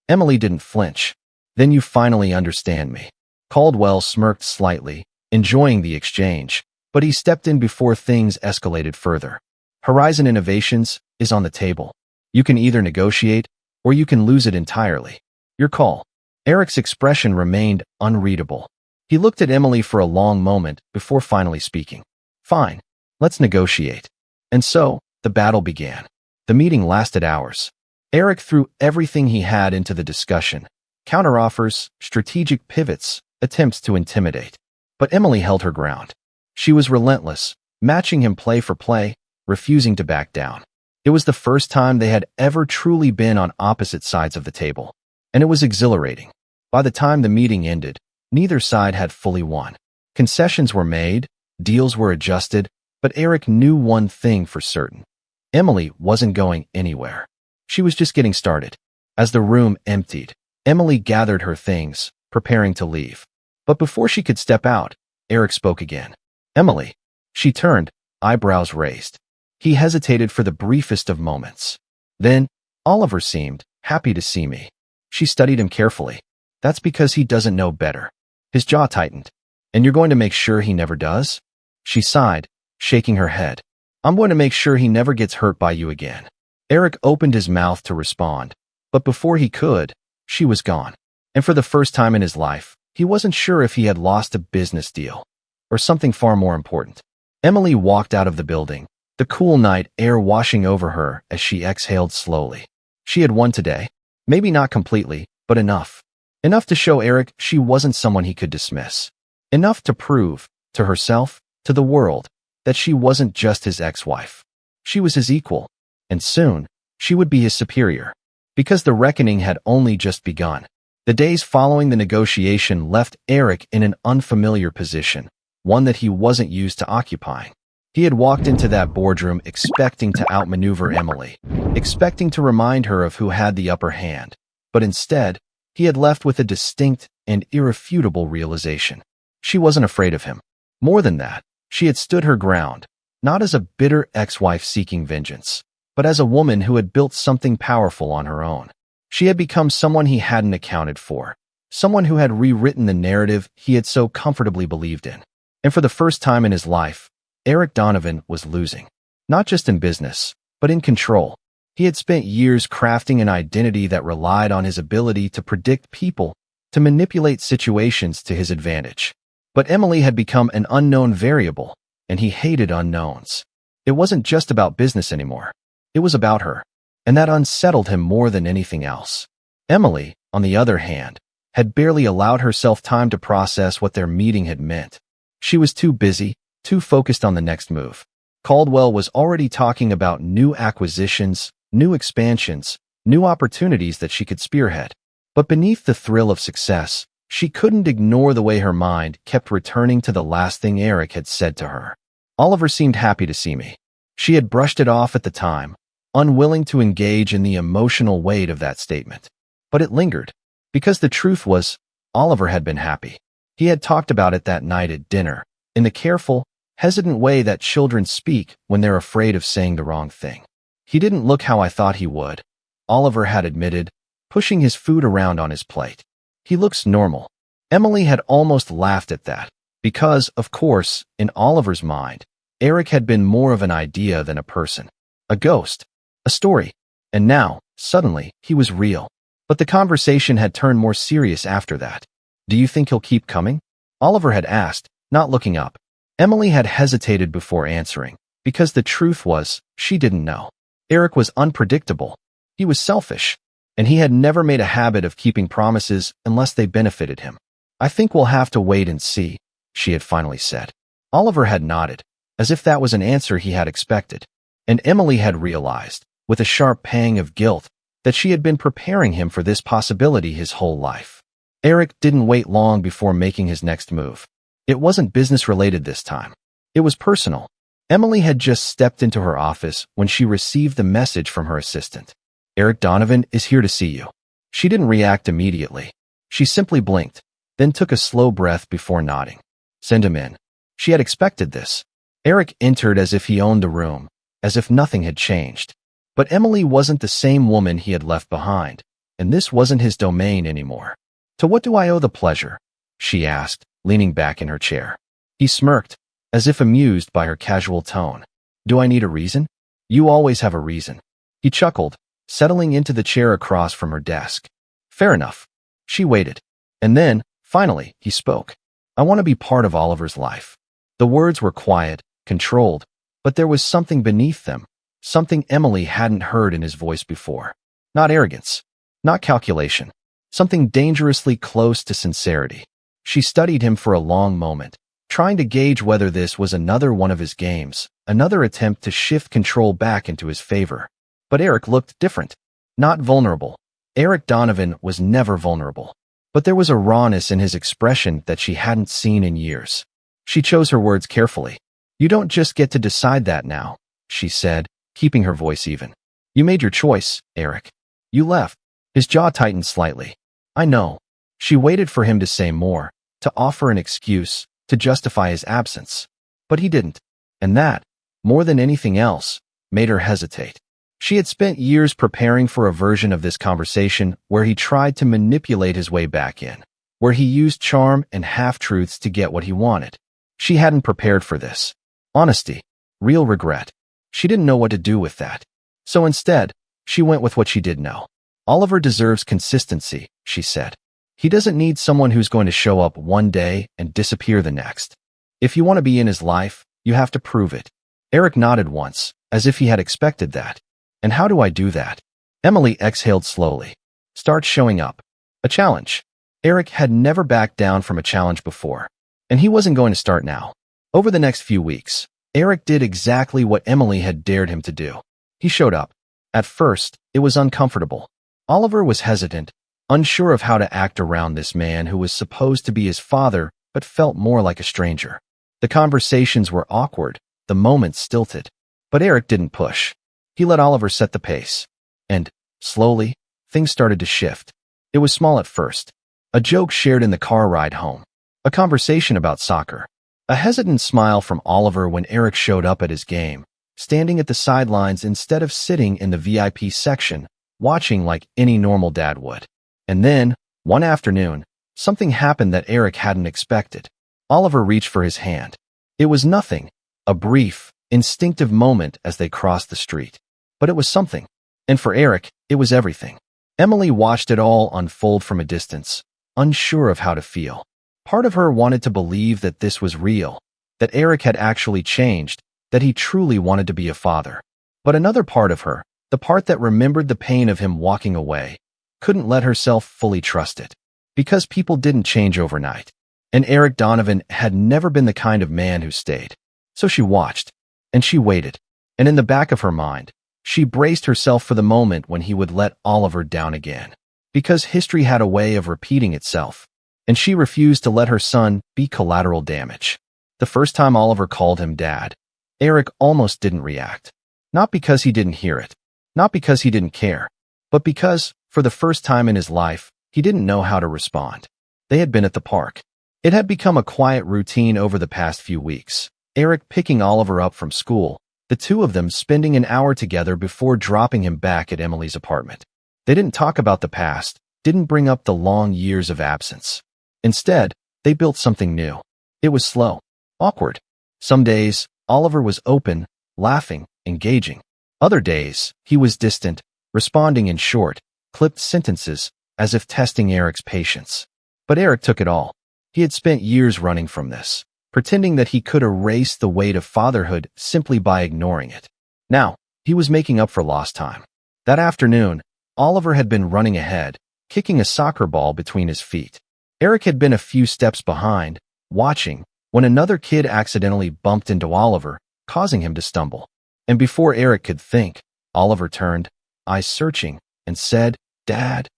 Emily didn't flinch. "Then you finally understand me." Caldwell smirked slightly, enjoying the exchange, but he stepped in before things escalated further. "Horizon Innovations is on the table. You can either negotiate, or you can lose it entirely. Your call." Eric's expression remained unreadable. He looked at Emily for a long moment before finally speaking. "Fine, let's negotiate." And so, the battle began. The meeting lasted hours. Eric threw everything he had into the discussion. Counteroffers, strategic pivots, attempts to intimidate. But Emily held her ground. She was relentless, matching him play for play, refusing to back down. It was the first time they had ever truly been on opposite sides of the table. And it was exhilarating. By the time the meeting ended, neither side had fully won. Concessions were made, deals were adjusted, but Eric knew one thing for certain. Emily wasn't going anywhere. She was just getting started. As the room emptied, Emily gathered her things, preparing to leave. But before she could step out, Eric spoke again. "Emily." She turned, eyebrows raised. He hesitated for the briefest of moments. Then, Oliver seemed Happy to see me. She studied him carefully. That's because he doesn't know better. His jaw tightened. And you're going to make sure he never does? She sighed, shaking her head. I'm going to make sure he never gets hurt by you again. Eric opened his mouth to respond, but before he could, she was gone. And for the first time in his life, he wasn't sure if he had lost a business deal or something far more important. Emily walked out of the building, the cool night air washing over her as she exhaled slowly. She had won today. Maybe not completely, but enough. Enough to show Eric she wasn't someone he could dismiss. Enough to prove, to herself, to the world, that she wasn't just his ex-wife. She was his equal, and soon, she would be his superior. Because the reckoning had only just begun. The days following the negotiation left Eric in an unfamiliar position, one that he wasn't used to occupying. He had walked into that boardroom expecting to outmaneuver Emily, expecting to remind her of who had the upper hand. But instead, he had left with a distinct and irrefutable realization. She wasn't afraid of him. More than that, she had stood her ground, not as a bitter ex-wife seeking vengeance, but as a woman who had built something powerful on her own. She had become someone he hadn't accounted for, someone who had rewritten the narrative he had so comfortably believed in. And for the first time in his life, Eric Donovan was losing. Not just in business, but in control. He had spent years crafting an identity that relied on his ability to predict people, to manipulate situations to his advantage. But Emily had become an unknown variable, and he hated unknowns. It wasn't just about business anymore. It was about her. And that unsettled him more than anything else. Emily, on the other hand, had barely allowed herself time to process what their meeting had meant. She was too busy, too focused on the next move. Caldwell was already talking about new acquisitions, new expansions, new opportunities that she could spearhead. But beneath the thrill of success, she couldn't ignore the way her mind kept returning to the last thing Eric had said to her. Oliver seemed happy to see me. She had brushed it off at the time, unwilling to engage in the emotional weight of that statement. But it lingered, because the truth was, Oliver had been happy. He had talked about it that night at dinner, in the careful, hesitant way that children speak when they're afraid of saying the wrong thing. He didn't look how I thought he would, Oliver had admitted, pushing his food around on his plate. He looks normal. Emily had almost laughed at that, because, of course, in Oliver's mind, Eric had been more of an idea than a person. A ghost. A story. And now, suddenly, he was real. But the conversation had turned more serious after that. Do you think he'll keep coming? Oliver had asked, not looking up. Emily had hesitated before answering, because the truth was, she didn't know. Eric was unpredictable. He was selfish. And he had never made a habit of keeping promises unless they benefited him. I think we'll have to wait and see, she had finally said. Oliver had nodded, as if that was an answer he had expected. And Emily had realized, with a sharp pang of guilt, that she had been preparing him for this possibility his whole life. Eric didn't wait long before making his next move. It wasn't business-related this time. It was personal. Emily had just stepped into her office when she received the message from her assistant. Eric Donovan is here to see you. She didn't react immediately. She simply blinked, then took a slow breath before nodding. Send him in. She had expected this. Eric entered as if he owned the room, as if nothing had changed. But Emily wasn't the same woman he had left behind, and this wasn't his domain anymore. To what do I owe the pleasure? She asked, leaning back in her chair. He smirked, as if amused by her casual tone. Do I need a reason? You always have a reason. He chuckled, settling into the chair across from her desk. Fair enough. She waited. And then, finally, he spoke. I want to be part of Oliver's life. The words were quiet, controlled, but there was something beneath them, something Emily hadn't heard in his voice before. Not arrogance, not calculation, something dangerously close to sincerity. She studied him for a long moment, trying to gauge whether this was another one of his games, another attempt to shift control back into his favor. But Eric looked different, not vulnerable. Eric Donovan was never vulnerable. But there was a rawness in his expression that she hadn't seen in years. She chose her words carefully. You don't just get to decide that now, she said, keeping her voice even. You made your choice, Eric. You left. His jaw tightened slightly. I know. She waited for him to say more, to offer an excuse, to justify his absence. But he didn't. And that, more than anything else, made her hesitate. She had spent years preparing for a version of this conversation where he tried to manipulate his way back in, where he used charm and half-truths to get what he wanted. She hadn't prepared for this. Honesty. Real regret. She didn't know what to do with that. So instead, she went with what she did know. Oliver deserves consistency, she said. He doesn't need someone who's going to show up one day and disappear the next. If you want to be in his life, you have to prove it. Eric nodded once, as if he had expected that. And how do I do that? Emily exhaled slowly. Start showing up. A challenge. Eric had never backed down from a challenge before, and he wasn't going to start now. Over the next few weeks, Eric did exactly what Emily had dared him to do. He showed up. At first, it was uncomfortable. Oliver was hesitant, unsure of how to act around this man who was supposed to be his father but felt more like a stranger. The conversations were awkward, the moments stilted. But Eric didn't push. He let Oliver set the pace. And, slowly, things started to shift. It was small at first. A joke shared in the car ride home. A conversation about soccer. A hesitant smile from Oliver when Eric showed up at his game, standing at the sidelines instead of sitting in the VIP section, watching like any normal dad would. And then, one afternoon, something happened that Eric hadn't expected. Oliver reached for his hand. It was nothing, a brief, instinctive moment as they crossed the street. But it was something. And for Eric, it was everything. Emily watched it all unfold from a distance, unsure of how to feel. Part of her wanted to believe that this was real, that Eric had actually changed, that he truly wanted to be a father. But another part of her, the part that remembered the pain of him walking away, couldn't let herself fully trust it. Because people didn't change overnight. And Eric Donovan had never been the kind of man who stayed. So she watched, and she waited. And in the back of her mind, she braced herself for the moment when he would let Oliver down again. Because history had a way of repeating itself, and she refused to let her son be collateral damage. The first time Oliver called him Dad, Eric almost didn't react. Not because he didn't hear it, not because he didn't care, but because, for the first time in his life, he didn't know how to respond. They had been at the park. It had become a quiet routine over the past few weeks. Eric picking Oliver up from school, the two of them spending an hour together before dropping him back at Emily's apartment. They didn't talk about the past, didn't bring up the long years of absence. Instead, they built something new. It was slow, awkward. Some days, Oliver was open, laughing, engaging. Other days, he was distant, responding in short, clipped sentences, as if testing Eric's patience. But Eric took it all. He had spent years running from this, pretending that he could erase the weight of fatherhood simply by ignoring it. Now, he was making up for lost time. That afternoon, Oliver had been running ahead, kicking a soccer ball between his feet. Eric had been a few steps behind, watching, when another kid accidentally bumped into Oliver, causing him to stumble. And before Eric could think, Oliver turned, eyes searching, and said, "Dad."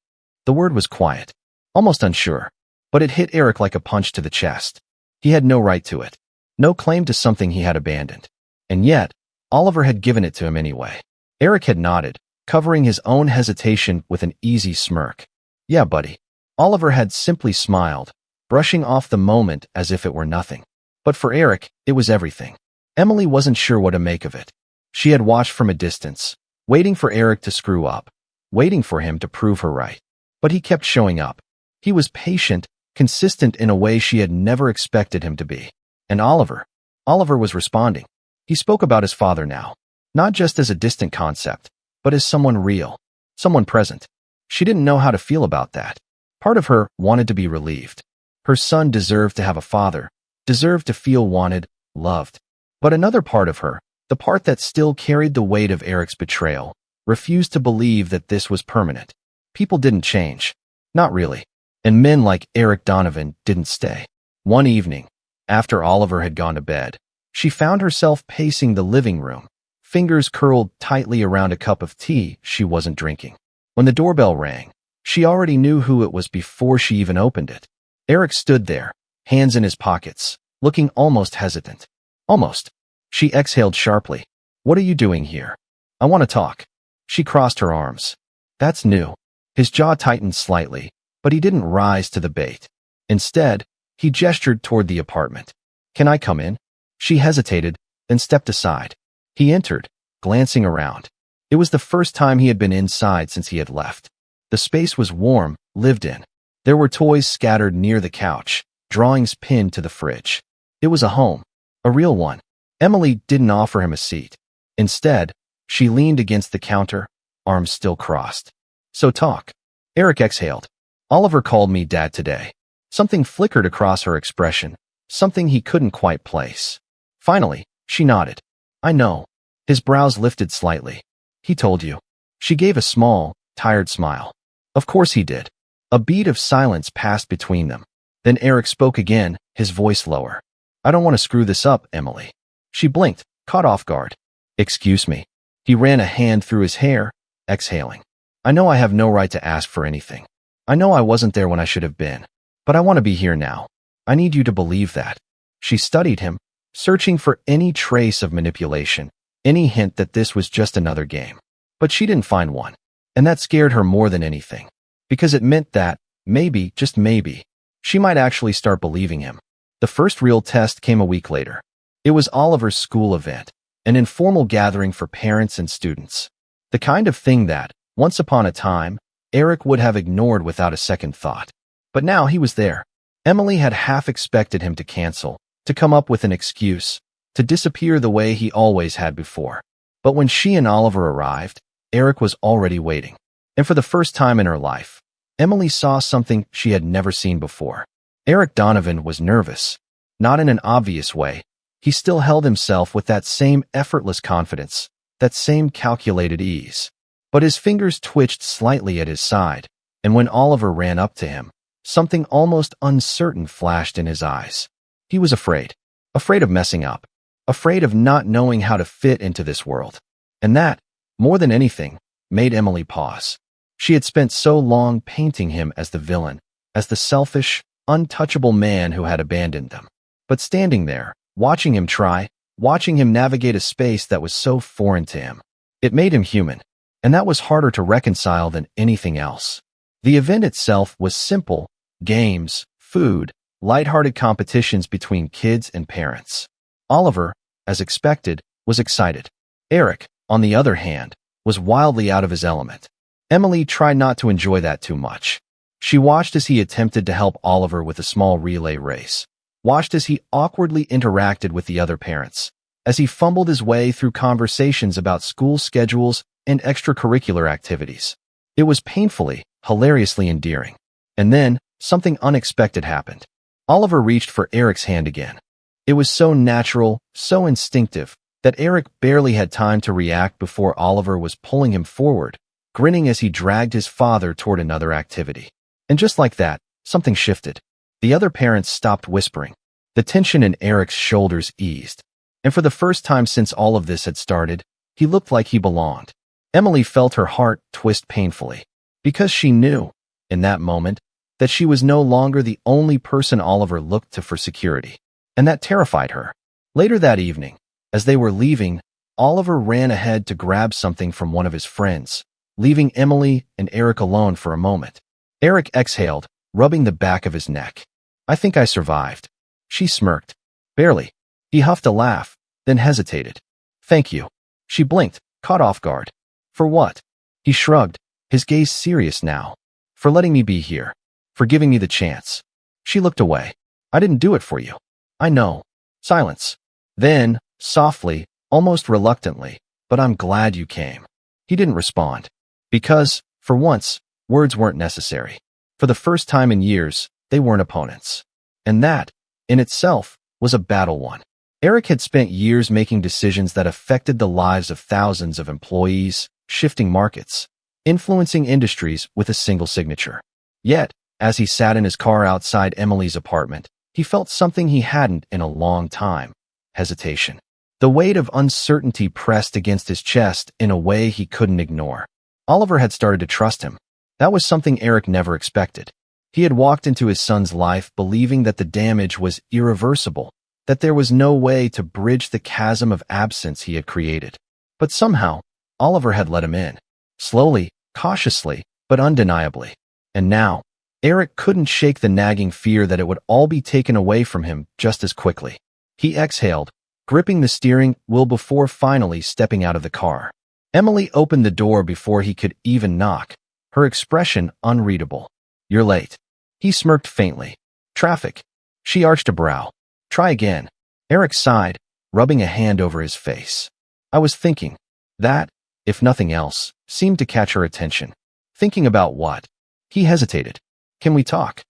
The word was quiet, almost unsure, but it hit Eric like a punch to the chest. He had no right to it, no claim to something he had abandoned. And yet, Oliver had given it to him anyway. Eric had nodded, covering his own hesitation with an easy smirk. "Yeah, buddy." Oliver had simply smiled, brushing off the moment as if it were nothing. But for Eric, it was everything. Emily wasn't sure what to make of it. She had watched from a distance, waiting for Eric to screw up, waiting for him to prove her right. But he kept showing up. He was patient, consistent in a way she had never expected him to be. And Oliver was responding. He spoke about his father now, not just as a distant concept, but as someone real, someone present. She didn't know how to feel about that. Part of her wanted to be relieved. Her son deserved to have a father, deserved to feel wanted, loved. But another part of her, the part that still carried the weight of Eric's betrayal, refused to believe that this was permanent. People didn't change. Not really. And men like Eric Donovan didn't stay. One evening, after Oliver had gone to bed, she found herself pacing the living room, fingers curled tightly around a cup of tea she wasn't drinking. When the doorbell rang, she already knew who it was before she even opened it. Eric stood there, hands in his pockets, looking almost hesitant. Almost. She exhaled sharply. "What are you doing here?" "I want to talk." She crossed her arms. "That's new." His jaw tightened slightly, but he didn't rise to the bait. Instead, he gestured toward the apartment. "Can I come in?" She hesitated, then stepped aside. He entered, glancing around. It was the first time he had been inside since he had left. The space was warm, lived in. There were toys scattered near the couch, drawings pinned to the fridge. It was a home, a real one. Emily didn't offer him a seat. Instead, she leaned against the counter, arms still crossed. So talk. Eric exhaled. Oliver called me Dad today. Something flickered across her expression, something he couldn't quite place. Finally, she nodded. I know. His brows lifted slightly. He told you. She gave a small, tired smile. Of course he did. A beat of silence passed between them. Then Eric spoke again, his voice lower. I don't want to screw this up, Emily. She blinked, caught off guard. Excuse me. He ran a hand through his hair, exhaling. I know I have no right to ask for anything. I know I wasn't there when I should have been. But I want to be here now. I need you to believe that. She studied him, searching for any trace of manipulation, any hint that this was just another game. But she didn't find one. And that scared her more than anything. Because it meant that, maybe, just maybe, she might actually start believing him. The first real test came a week later. It was Oliver's school event, an informal gathering for parents and students. The kind of thing that, once upon a time, Eric would have ignored without a second thought. But now he was there. Emily had half expected him to cancel, to come up with an excuse, to disappear the way he always had before. But when she and Oliver arrived, Eric was already waiting. And for the first time in her life, Emily saw something she had never seen before. Eric Donovan was nervous. Not in an obvious way. He still held himself with that same effortless confidence, that same calculated ease. But his fingers twitched slightly at his side, and when Oliver ran up to him, something almost uncertain flashed in his eyes. He was afraid. Afraid of messing up. Afraid of not knowing how to fit into this world. And that, more than anything, made Emily pause. She had spent so long painting him as the villain, as the selfish, untouchable man who had abandoned them. But standing there, watching him try, watching him navigate a space that was so foreign to him, it made him human. And that was harder to reconcile than anything else. The event itself was simple: games, food, lighthearted competitions between kids and parents. Oliver, as expected, was excited. Eric, on the other hand, was wildly out of his element. Emily tried not to enjoy that too much. She watched as he attempted to help Oliver with a small relay race, watched as he awkwardly interacted with the other parents, as he fumbled his way through conversations about school schedules and extracurricular activities. It was painfully, hilariously endearing. And then, something unexpected happened. Oliver reached for Eric's hand again. It was so natural, so instinctive, that Eric barely had time to react before Oliver was pulling him forward, grinning as he dragged his father toward another activity. And just like that, something shifted. The other parents stopped whispering. The tension in Eric's shoulders eased. And for the first time since all of this had started, he looked like he belonged. Emily felt her heart twist painfully, because she knew, in that moment, that she was no longer the only person Oliver looked to for security. And that terrified her. Later that evening, as they were leaving, Oliver ran ahead to grab something from one of his friends, leaving Emily and Eric alone for a moment. Eric exhaled, rubbing the back of his neck. I think I survived. She smirked. Barely. He huffed a laugh, then hesitated. Thank you. She blinked, caught off guard. For what? He shrugged, his gaze serious now. For letting me be here. For giving me the chance. She looked away. I didn't do it for you. I know. Silence. Then, softly, almost reluctantly, but I'm glad you came. He didn't respond. Because, for once, words weren't necessary. For the first time in years, they weren't opponents. And that, in itself, was a battle won. Eric had spent years making decisions that affected the lives of thousands of employees, shifting markets, influencing industries with a single signature. Yet, as he sat in his car outside Emily's apartment, he felt something he hadn't in a long time: hesitation. The weight of uncertainty pressed against his chest in a way he couldn't ignore. Oliver had started to trust him. That was something Eric never expected. He had walked into his son's life believing that the damage was irreversible, that there was no way to bridge the chasm of absence he had created. But somehow, Oliver had let him in. Slowly, cautiously, but undeniably. And now, Eric couldn't shake the nagging fear that it would all be taken away from him just as quickly. He exhaled, gripping the steering wheel before finally stepping out of the car. Emily opened the door before he could even knock, her expression unreadable. You're late. He smirked faintly. Traffic. She arched a brow. Try again. Eric sighed, rubbing a hand over his face. I was thinking. That, if nothing else, seemed to catch her attention. Thinking about what? He hesitated. Can we talk?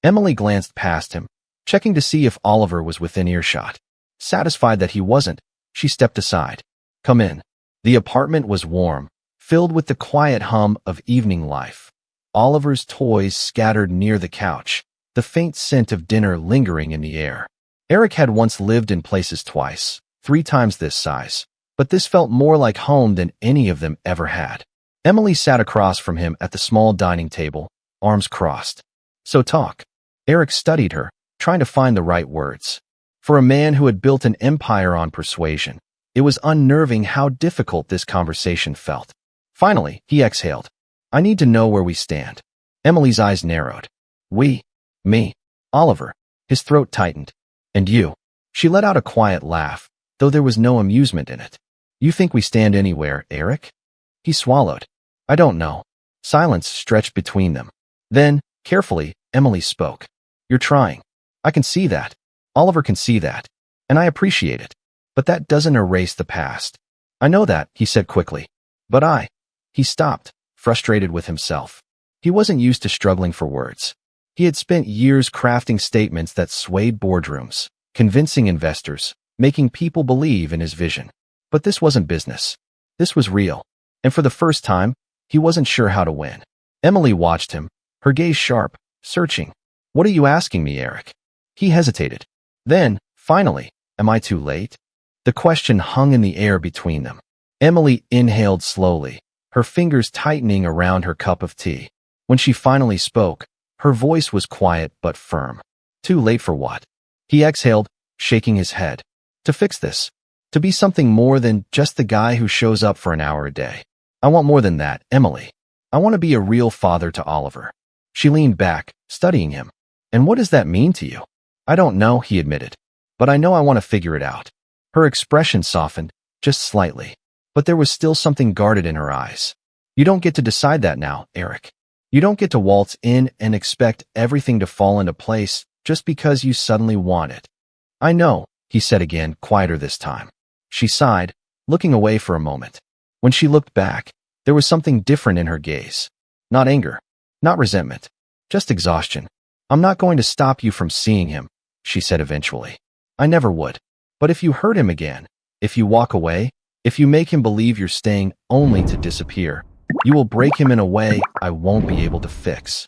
Emily glanced past him, checking to see if Oliver was within earshot. Satisfied that he wasn't, she stepped aside. Come in. The apartment was warm, filled with the quiet hum of evening life. Oliver's toys scattered near the couch, the faint scent of dinner lingering in the air. Eric had once lived in places twice, 3 times this size, but this felt more like home than any of them ever had. Emily sat across from him at the small dining table, arms crossed. So talk. Eric studied her, trying to find the right words. For a man who had built an empire on persuasion, it was unnerving how difficult this conversation felt. Finally, he exhaled. I need to know where we stand. Emily's eyes narrowed. We? Me? Oliver. His throat tightened. And you? She let out a quiet laugh, though there was no amusement in it. You think we stand anywhere, Eric? He swallowed. I don't know. Silence stretched between them. Then, carefully, Emily spoke. You're trying. I can see that. Oliver can see that. And I appreciate it. But that doesn't erase the past. I know that, he said quickly. But He stopped, frustrated with himself. He wasn't used to struggling for words. He had spent years crafting statements that swayed boardrooms, convincing investors, making people believe in his vision. But this wasn't business. This was real. And for the first time, he wasn't sure how to win. Emily watched him, her gaze sharp, searching. What are you asking me, Eric? He hesitated. Then, finally, am I too late? The question hung in the air between them. Emily inhaled slowly, her fingers tightening around her cup of tea. When she finally spoke, her voice was quiet but firm. Too late for what? He exhaled, shaking his head. To fix this. To be something more than just the guy who shows up for an hour a day. I want more than that, Emily. I want to be a real father to Oliver. She leaned back, studying him. And what does that mean to you? I don't know, he admitted. But I know I want to figure it out. Her expression softened, just slightly. But there was still something guarded in her eyes. You don't get to decide that now, Eric. You don't get to waltz in and expect everything to fall into place just because you suddenly want it. I know, he said again, quieter this time. She sighed, looking away for a moment. When she looked back, there was something different in her gaze. Not anger, not resentment, just exhaustion. I'm not going to stop you from seeing him, she said eventually. I never would. But if you hurt him again, if you walk away, if you make him believe you're staying only to disappear, you will break him in a way I won't be able to fix.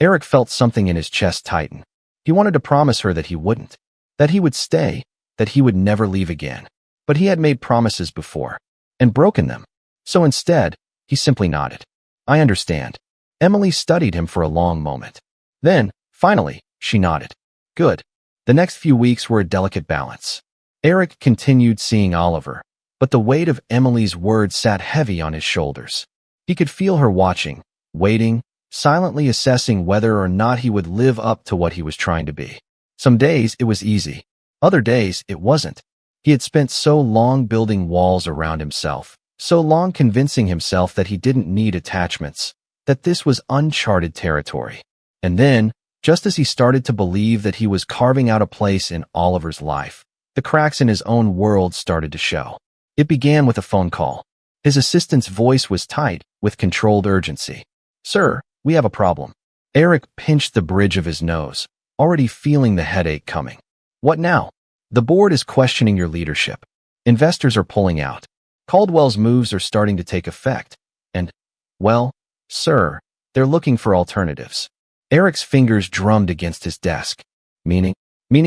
Eric felt something in his chest tighten. He wanted to promise her that he wouldn't, that he would stay, that he would never leave again. But he had made promises before, and broken them. So instead, he simply nodded. I understand. Emily studied him for a long moment. Then, finally, she nodded. Good. The next few weeks were a delicate balance. Eric continued seeing Oliver, but the weight of Emily's words sat heavy on his shoulders. He could feel her watching, waiting, silently assessing whether or not he would live up to what he was trying to be. Some days it was easy. Other days it wasn't. He had spent so long building walls around himself, so long convincing himself that he didn't need attachments, that this was uncharted territory. And then, just as he started to believe that he was carving out a place in Oliver's life, the cracks in his own world started to show. It began with a phone call. His assistant's voice was tight, with controlled urgency. Sir, we have a problem. Eric pinched the bridge of his nose, already feeling the headache coming. What now? The board is questioning your leadership. Investors are pulling out. Caldwell's moves are starting to take effect. And, well, sir, they're looking for alternatives. Eric's fingers drummed against his desk. Meaning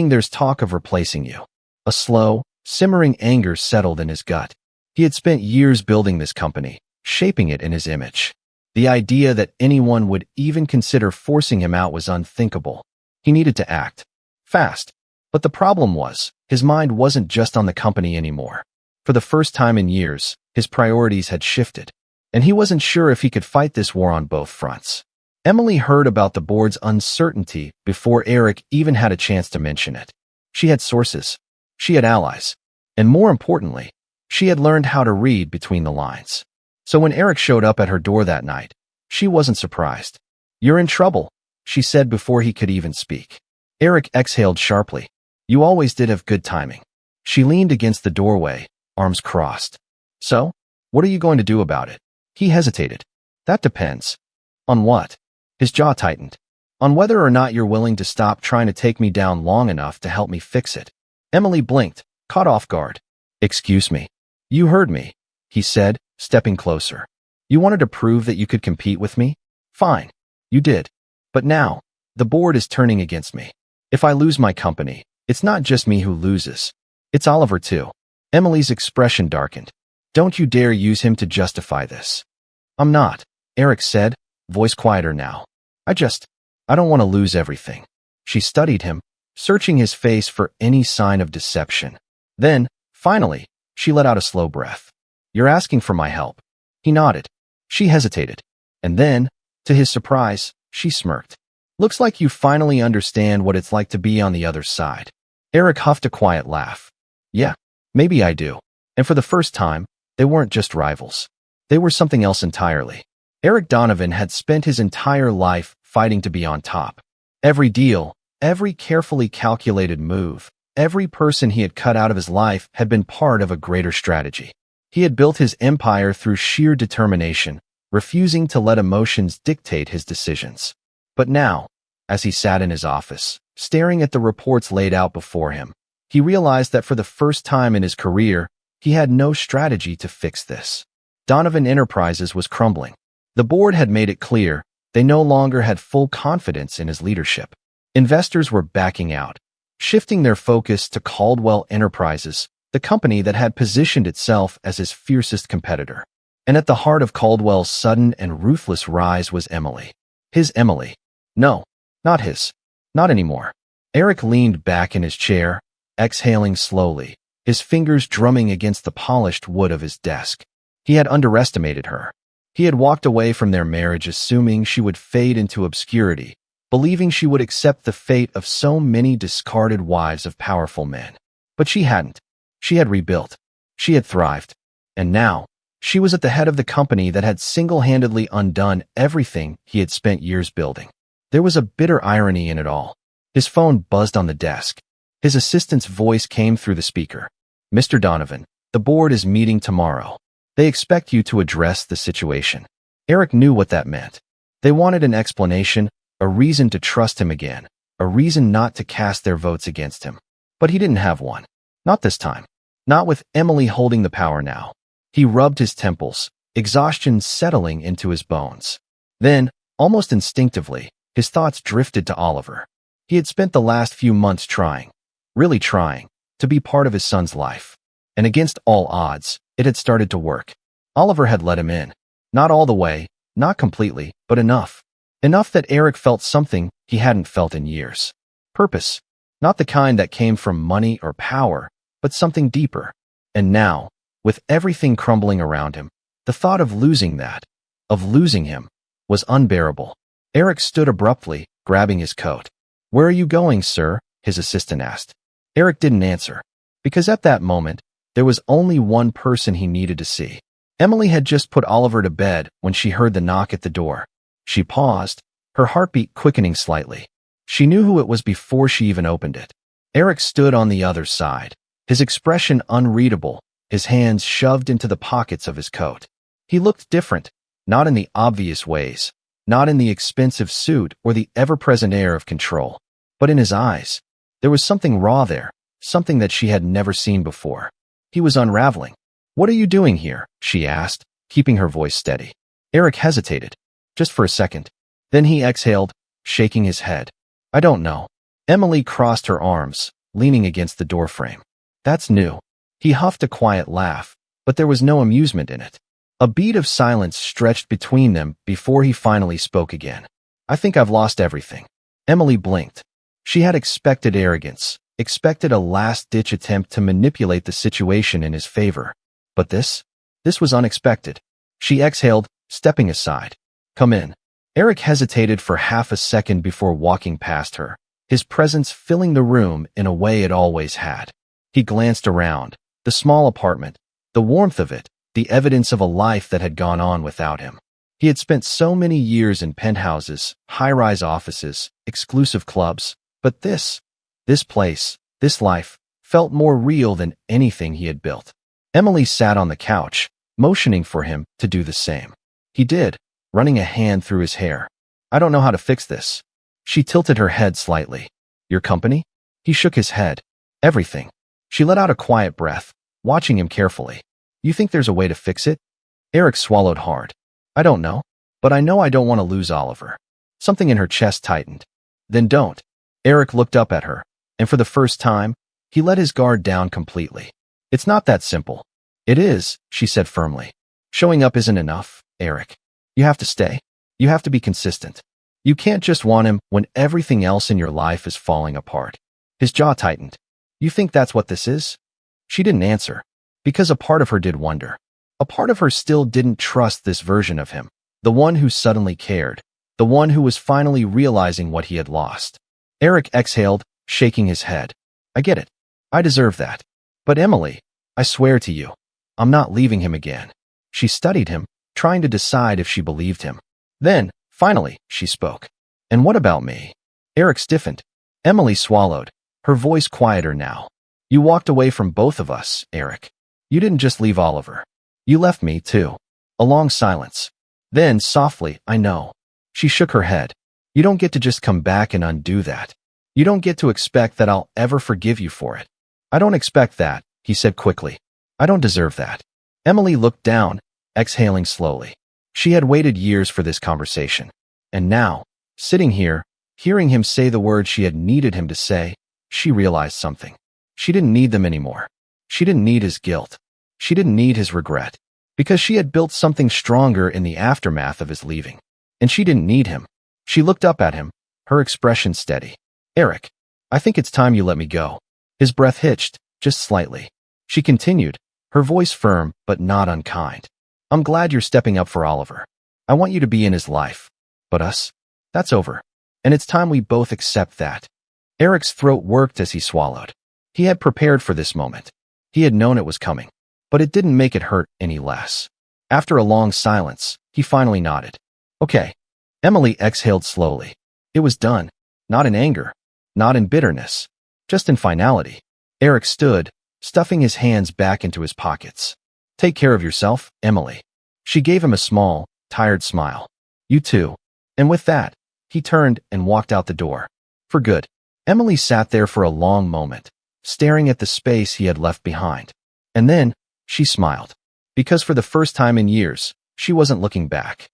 there's talk of replacing you. A slow, simmering anger settled in his gut. He had spent years building this company, shaping it in his image. The idea that anyone would even consider forcing him out was unthinkable. He needed to act. Fast. But the problem was, his mind wasn't just on the company anymore. For the first time in years, his priorities had shifted, and he wasn't sure if he could fight this war on both fronts. Emily heard about the board's uncertainty before Eric even had a chance to mention it. She had sources. She had allies. And more importantly, she had learned how to read between the lines. So when Eric showed up at her door that night, she wasn't surprised. "You're in trouble," she said before he could even speak. Eric exhaled sharply. "You always did have good timing." She leaned against the doorway, arms crossed. "So? What are you going to do about it?" He hesitated. "That depends." "On what?" His jaw tightened. "On whether or not you're willing to stop trying to take me down long enough to help me fix it." Emily blinked, caught off guard. "Excuse me." "You heard me," he said, stepping closer. "You wanted to prove that you could compete with me? Fine. You did. But now, the board is turning against me. If I lose my company, it's not just me who loses. It's Oliver too." Emily's expression darkened. "Don't you dare use him to justify this." "I'm not," Eric said, voice quieter now. I don't want to lose everything." She studied him, searching his face for any sign of deception. Then, finally, she let out a slow breath. "You're asking for my help." He nodded. She hesitated. And then, to his surprise, she smirked. "Looks like you finally understand what it's like to be on the other side." Eric huffed a quiet laugh. "Yeah, maybe I do." And for the first time, they weren't just rivals. They were something else entirely. Eric Donovan had spent his entire life fighting to be on top. Every deal, every carefully calculated move, every person he had cut out of his life had been part of a greater strategy. He had built his empire through sheer determination, refusing to let emotions dictate his decisions. But now, as he sat in his office, staring at the reports laid out before him, he realized that for the first time in his career, he had no strategy to fix this. Donovan Enterprises was crumbling. The board had made it clear they no longer had full confidence in his leadership. Investors were backing out, shifting their focus to Caldwell Enterprises, the company that had positioned itself as his fiercest competitor. And at the heart of Caldwell's sudden and ruthless rise was Emily. His Emily. No, not his. Not anymore. Eric leaned back in his chair, exhaling slowly, his fingers drumming against the polished wood of his desk. He had underestimated her. He had walked away from their marriage assuming she would fade into obscurity, believing she would accept the fate of so many discarded wives of powerful men. But she hadn't. She had rebuilt. She had thrived. And now, she was at the head of the company that had single-handedly undone everything he had spent years building. There was a bitter irony in it all. His phone buzzed on the desk. His assistant's voice came through the speaker. "Mr. Donovan, the board is meeting tomorrow. They expect you to address the situation." Eric knew what that meant. They wanted an explanation, a reason to trust him again, a reason not to cast their votes against him. But he didn't have one. Not this time. Not with Emily holding the power now. He rubbed his temples, exhaustion settling into his bones. Then, almost instinctively, his thoughts drifted to Oliver. He had spent the last few months trying, really trying, to be part of his son's life. And against all odds, it had started to work. Oliver had let him in. Not all the way, not completely, but enough. Enough that Eric felt something he hadn't felt in years. Purpose. Not the kind that came from money or power, but something deeper. And now, with everything crumbling around him, the thought of losing that, of losing him, was unbearable. Eric stood abruptly, grabbing his coat. "Where are you going, sir?" his assistant asked. Eric didn't answer, because at that moment, there was only one person he needed to see. Emily had just put Oliver to bed when she heard the knock at the door. She paused, her heartbeat quickening slightly. She knew who it was before she even opened it. Eric stood on the other side, his expression unreadable, his hands shoved into the pockets of his coat. He looked different, not in the obvious ways, not in the expensive suit or the ever-present air of control, but in his eyes. There was something raw there, something that she had never seen before. He was unraveling. "What are you doing here?" she asked, keeping her voice steady. Eric hesitated, just for a second. Then he exhaled, shaking his head. "I don't know." Emily crossed her arms, leaning against the doorframe. "That's new." He huffed a quiet laugh, but there was no amusement in it. A beat of silence stretched between them before he finally spoke again. "I think I've lost everything." Emily blinked. She had expected arrogance, expected a last-ditch attempt to manipulate the situation in his favor. But this was unexpected. She exhaled, stepping aside. "Come in." Eric hesitated for half a second before walking past her, his presence filling the room in a way it always had. He glanced around, the small apartment, the warmth of it, the evidence of a life that had gone on without him. He had spent so many years in penthouses, high-rise offices, exclusive clubs, but this place, this life, felt more real than anything he had built. Emily sat on the couch, motioning for him to do the same. He did, running a hand through his hair. I don't know how to fix this. She tilted her head slightly. Your company? He shook his head. Everything. She let out a quiet breath, watching him carefully. You think there's a way to fix it? Eric swallowed hard. I don't know, but I know I don't want to lose Oliver. Something in her chest tightened. Then don't. Eric looked up at her, and for the first time, he let his guard down completely. It's not that simple. It is, she said firmly. Showing up isn't enough, Eric. You have to stay. You have to be consistent. You can't just want him when everything else in your life is falling apart. His jaw tightened. You think that's what this is? She didn't answer, because a part of her did wonder. A part of her still didn't trust this version of him, the one who suddenly cared, the one who was finally realizing what he had lost. Eric exhaled, shaking his head. I get it. I deserve that. But Emily, I swear to you, I'm not leaving him again. She studied him, trying to decide if she believed him. Then, finally, she spoke. And what about me? Eric stiffened. Emily swallowed, her voice quieter now. You walked away from both of us, Eric. You didn't just leave Oliver. You left me, too. A long silence. Then, softly, I know. She shook her head. You don't get to just come back and undo that. You don't get to expect that I'll ever forgive you for it. I don't expect that, he said quickly. I don't deserve that. Emily looked down, exhaling slowly. She had waited years for this conversation. And now, sitting here, hearing him say the words she had needed him to say, she realized something. She didn't need them anymore. She didn't need his guilt. She didn't need his regret. Because she had built something stronger in the aftermath of his leaving. And she didn't need him. She looked up at him, her expression steady. Eric, I think it's time you let me go. His breath hitched, just slightly. She continued, her voice firm but not unkind. I'm glad you're stepping up for Oliver. I want you to be in his life. But us? That's over. And it's time we both accept that. Eric's throat worked as he swallowed. He had prepared for this moment. He had known it was coming. But it didn't make it hurt any less. After a long silence, he finally nodded. Okay. Emily exhaled slowly. It was done. Not in anger. Not in bitterness. Just in finality. Eric stood, stuffing his hands back into his pockets. Take care of yourself, Emily. She gave him a small, tired smile. You too. And with that, he turned and walked out the door. For good. Emily sat there for a long moment, staring at the space he had left behind. And then, she smiled. Because for the first time in years, she wasn't looking back.